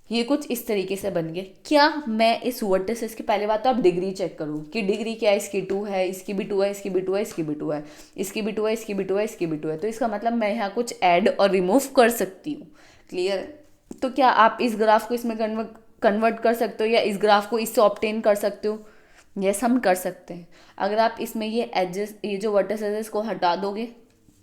ये कुछ इस तरीके से बन गया। क्या मैं इस वर्टिसेस की, पहले बात तो आप डिग्री चेक करूँ कि डिग्री क्या है, इसकी 2 है, इसकी भी 2 है, इसकी भी 2 है, इसकी भी 2 है, इसकी भी 2 है, इसकी भी 2 है, इसकी भी 2 है, तो इसका मतलब मैं यहाँ कुछ ऐड और रिमूव कर सकती हूँ। क्लियर है। तो क्या आप इस ग्राफ को इसमें कन्वर्ट कर सकते हो या इस ग्राफ को इससे ऑब्टेन कर सकते हो? यस, हम कर सकते हैं। अगर आप इसमें ये एडजस्ट, ये जो वर्टिसेस को हटा दोगे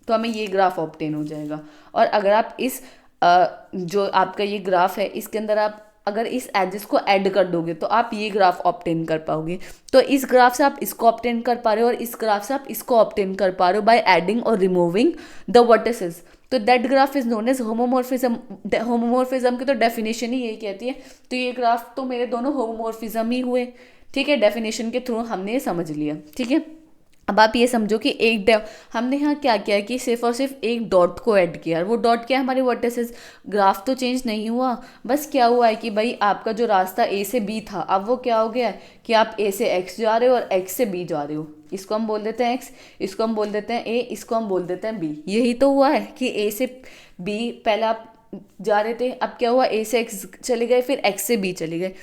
तो हमें ये ग्राफ ऑब्टेन हो जाएगा। और अगर आप इस जो आपका ये ग्राफ है इसके अंदर आप अगर इस एजेस को ऐड कर दोगे तो आप ये ग्राफ ऑब्टेन कर पाओगे। तो इस ग्राफ से आप इसको ऑब्टेन कर पा रहे हो और इस ग्राफ से आप इसको ऑब्टेन कर पा रहे हो बाय एडिंग और रिमूविंग द वर्टिसेस। तो that graph is known as homomorphism. Homomorphism की तो डेफिनेशन ही यही कहती है। तो ये ग्राफ तो मेरे दोनों होमोमॉर्फिज्म ही हुए। ठीक है, डेफिनेशन के थ्रू हमने ये समझ लिया। ठीक है, अब आप ये समझो कि हमने यहाँ क्या किया कि सिर्फ और सिर्फ एक डॉट को ऐड किया। वो डॉट क्या है, हमारे वर्टिसेस। ग्राफ तो चेंज नहीं हुआ, बस क्या हुआ है कि भाई आपका जो रास्ता A से B था अब वो क्या हो गया है कि आप A से X जा रहे हो और X से B जा रहे हो। इसको हम बोल देते हैं X, इसको हम बोल देते हैं A, इसको हम बोल देते हैं B। यही तो हुआ है कि A से B पहले आप जा रहे थे, अब क्या हुआ, A से X चले गए, फिर X से B चले गए।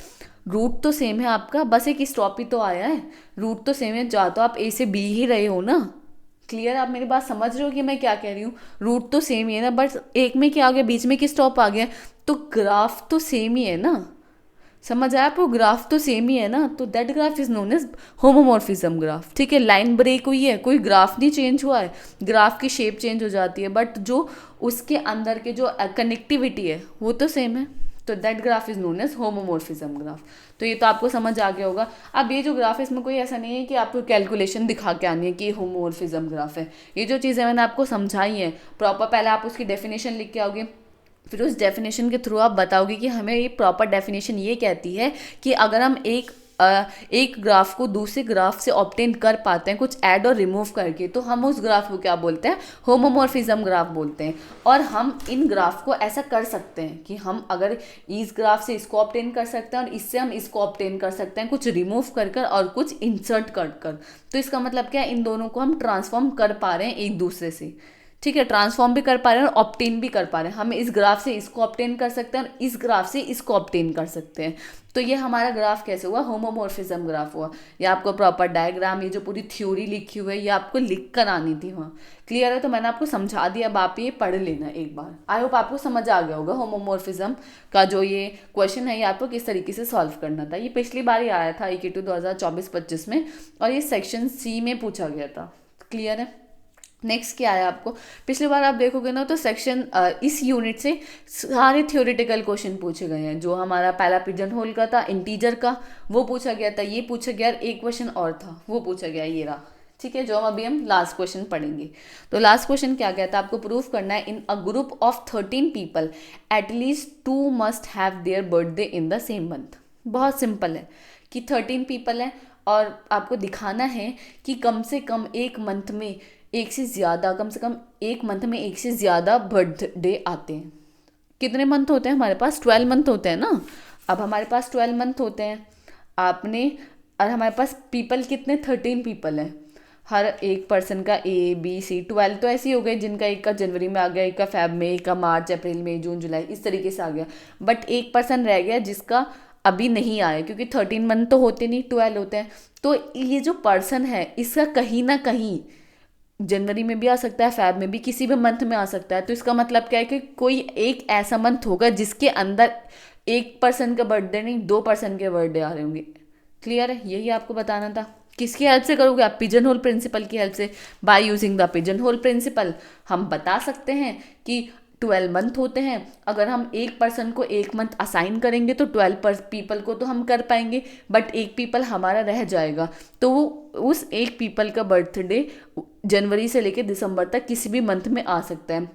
रूट तो सेम है आपका, बस एक स्टॉप ही तो आया है। रूट तो सेम है, जा तो आप A से B ही रहे हो ना। क्लियर, आप मेरी बात समझ रहे हो कि मैं क्या कह रही हूँ? रूट तो सेम ही है ना, बट एक में क्या आ गया, बीच में किस स्टॉप आ गया, तो ग्राफ तो सेम ही है ना। समझ आया आपको? ग्राफ तो सेम ही है ना, तो that graph is known as homomorphism graph. ठीक है, लाइन ब्रेक हुई है, कोई ग्राफ नहीं चेंज हुआ है, ग्राफ की शेप चेंज हो जाती है बट जो उसके अंदर के जो कनेक्टिविटी है वो तो सेम है। तो that graph is known as homomorphism graph. तो ये तो आपको समझ आ गया होगा। अब ये जो ग्राफ है इसमें कोई ऐसा नहीं है कि आपको कैलकुलेशन दिखा के आनी है कि होमोमॉर्फिज्म ग्राफ है। ये जो चीज़ें मैंने आपको समझाई हैं प्रॉपर, पहले आप उसकी डेफिनेशन लिख के आओगे, फिर उस डेफिनेशन के थ्रू आप बताओगे कि हमें ये प्रॉपर डेफिनेशन ये कहती है कि अगर हम एक ग्राफ को दूसरे ग्राफ से ऑब्टेन कर पाते हैं कुछ ऐड और रिमूव करके, तो हम उस ग्राफ को क्या बोलते हैं, होमोमॉर्फिज्म ग्राफ बोलते हैं। और हम इन ग्राफ को ऐसा कर सकते हैं कि हम अगर इस ग्राफ से इसको ऑब्टेन कर सकते हैं और इससे हम इसको ऑब्टेन कर सकते हैं, कुछ रिमूव कर कर और कुछ इंसर्ट कर कर। तो इसका मतलब क्या है, इन दोनों को हम ट्रांसफॉर्म कर पा रहे हैं एक दूसरे से। ठीक है, ट्रांसफॉर्म भी कर पा रहे हैं और ऑब्टेन भी कर पा रहे हैं। हम इस ग्राफ से इसको ऑब्टेन कर सकते हैं और इस ग्राफ से इसको ऑब्टेन कर सकते हैं। तो ये हमारा ग्राफ कैसे हुआ, होमोमॉर्फिज्म ग्राफ हुआ। ये आपको प्रॉपर डायग्राम, ये जो पूरी थ्योरी लिखी हुई है ये आपको लिख कर आनी थी वहाँ। क्लियर है, तो मैंने आपको समझा दिया, अब आप ये पढ़ लेना एक बार। आई होप आपको समझ आ गया होगा होमोमॉर्फिज्म का जो ये क्वेश्चन है ये आपको किस तरीके से सॉल्व करना था। ये पिछली बार ही आया था IQ 2024-25 में और ये सेक्शन C में पूछा गया था। क्लियर है। नेक्स्ट क्या है आपको, पिछली बार आप देखोगे ना तो सेक्शन इस यूनिट से सारे थ्योरेटिकल क्वेश्चन पूछे गए हैं। जो हमारा पहला पिजन होल का था, इंटीजर का, वो पूछा गया था, ये पूछा गया, एक क्वेश्चन और था वो पूछा गया, ये रहा। ठीक है, जो हम लास्ट क्वेश्चन पढ़ेंगे। तो लास्ट क्वेश्चन क्या कहता है, आपको प्रूफ करना है in a group of 13 people at least 2 must have their birthday in the same month. बहुत सिंपल है कि 13 पीपल है और आपको दिखाना है कि कम से कम एक मंथ में एक से ज़्यादा, कम से कम एक मंथ में एक से ज़्यादा बर्थडे आते हैं। कितने मंथ होते हैं हमारे पास, 12 मंथ होते हैं ना। अब हमारे पास 12 मंथ होते हैं आपने, और हमारे पास पीपल कितने, 13 पीपल हैं। हर एक पर्सन का ABC 12 तो ऐसे ही हो गए जिनका एक का जनवरी में आ गया, एक का फेब में, एक का मार्च, अप्रैल, मई, जून, जुलाई, इस तरीके से आ गया। बट एक पर्सन रह गया जिसका अभी नहीं आया, क्योंकि 13 मंथ तो होते नहीं, 12 होते हैं। तो ये जो पर्सन है इसका कहीं ना कहीं जनवरी में भी आ सकता है, फेब में भी, किसी भी मंथ में आ सकता है। तो इसका मतलब क्या है कि कोई एक ऐसा मंथ होगा जिसके अंदर एक पर्सन का बर्थडे नहीं, 2 पर्सन के बर्थडे आ रहे होंगे। क्लियर है, यही आपको बताना था। किसकी हेल्प से करोगे आप, पिजन होल प्रिंसिपल की हेल्प से। By using the pigeon hole principle हम बता सकते हैं कि 12 मंथ होते हैं। अगर हम एक पर्सन को एक मंथ असाइन करेंगे तो 12 पीपल को तो हम कर पाएंगे, बट एक पीपल हमारा रह जाएगा। तो वो उस एक पीपल का बर्थडे जनवरी से लेकर दिसंबर तक किसी भी मंथ में आ सकता है।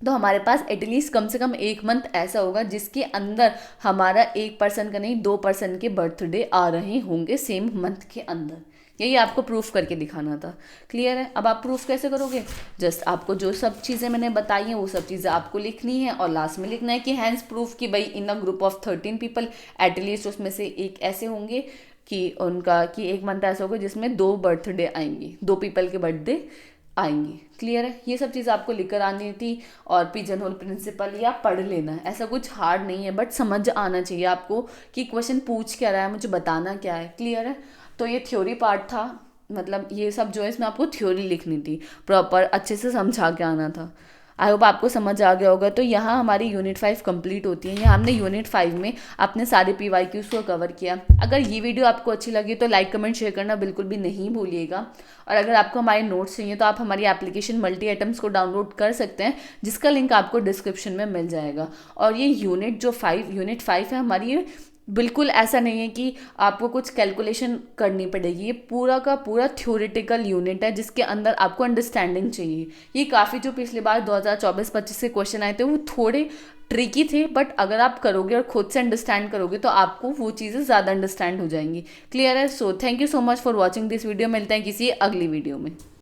तो हमारे पास एटलीस्ट कम से कम 1 मंथ ऐसा होगा जिसके अंदर हमारा 1 पर्सन का नहीं 2 पर्सन के बर्थडे आ रहे होंगे सेम मंथ के अंदर। यही आपको प्रूफ करके दिखाना था। क्लियर है? अब आप प्रूफ कैसे करोगे? जस्ट आपको जो सब चीज़ें मैंने बताई हैं वो सब चीज़ें आपको लिखनी है और लास्ट में लिखना है कि हैंस प्रूफ कि भाई in a group of 13 people at least उसमें से एक ऐसे होंगे कि उनका कि 1 मंथ ऐसा होगा जिसमें 2 बर्थडे आएंगे, 2 पीपल के बर्थडे आएंगी। क्लियर है? ये सब चीज़ आपको लेकर आनी थी और पिजन होल प्रिंसिपल या पढ़ लेना है, ऐसा कुछ हार्ड नहीं है, बट समझ आना चाहिए आपको कि क्वेश्चन पूछ क्या रहा है, मुझे बताना क्या है। क्लियर है? तो ये थ्योरी पार्ट था, मतलब ये सब जो है इसमें आपको थ्योरी लिखनी थी, प्रॉपर अच्छे से समझा के आना था। आई होप आपको समझ आ गया होगा। तो यहाँ हमारी यूनिट 5 कंप्लीट होती है। यहाँ हमने यूनिट 5 में अपने सारे PYQs को कवर किया। अगर ये वीडियो आपको अच्छी लगी तो लाइक कमेंट शेयर करना बिल्कुल भी नहीं भूलिएगा। और अगर आपको हमारे नोट्स चाहिए तो आप हमारी एप्लीकेशन मल्टी आइटम्स को डाउनलोड कर सकते हैं, जिसका लिंक आपको डिस्क्रिप्शन में मिल जाएगा। और ये यूनिट 5 है हमारी, ये बिल्कुल ऐसा नहीं है कि आपको कुछ कैलकुलेशन करनी पड़ेगी। ये पूरा का पूरा थ्योरेटिकल यूनिट है जिसके अंदर आपको अंडरस्टैंडिंग चाहिए। ये काफ़ी जो पिछली बार 2024-25 से क्वेश्चन आए थे वो थोड़े ट्रिकी थे, बट अगर आप करोगे और खुद से अंडरस्टैंड करोगे तो आपको वो चीज़ें ज़्यादा अंडरस्टैंड हो जाएंगी। क्लियर है? So thank you so much for watching this video. मिलते हैं किसी अगली वीडियो में।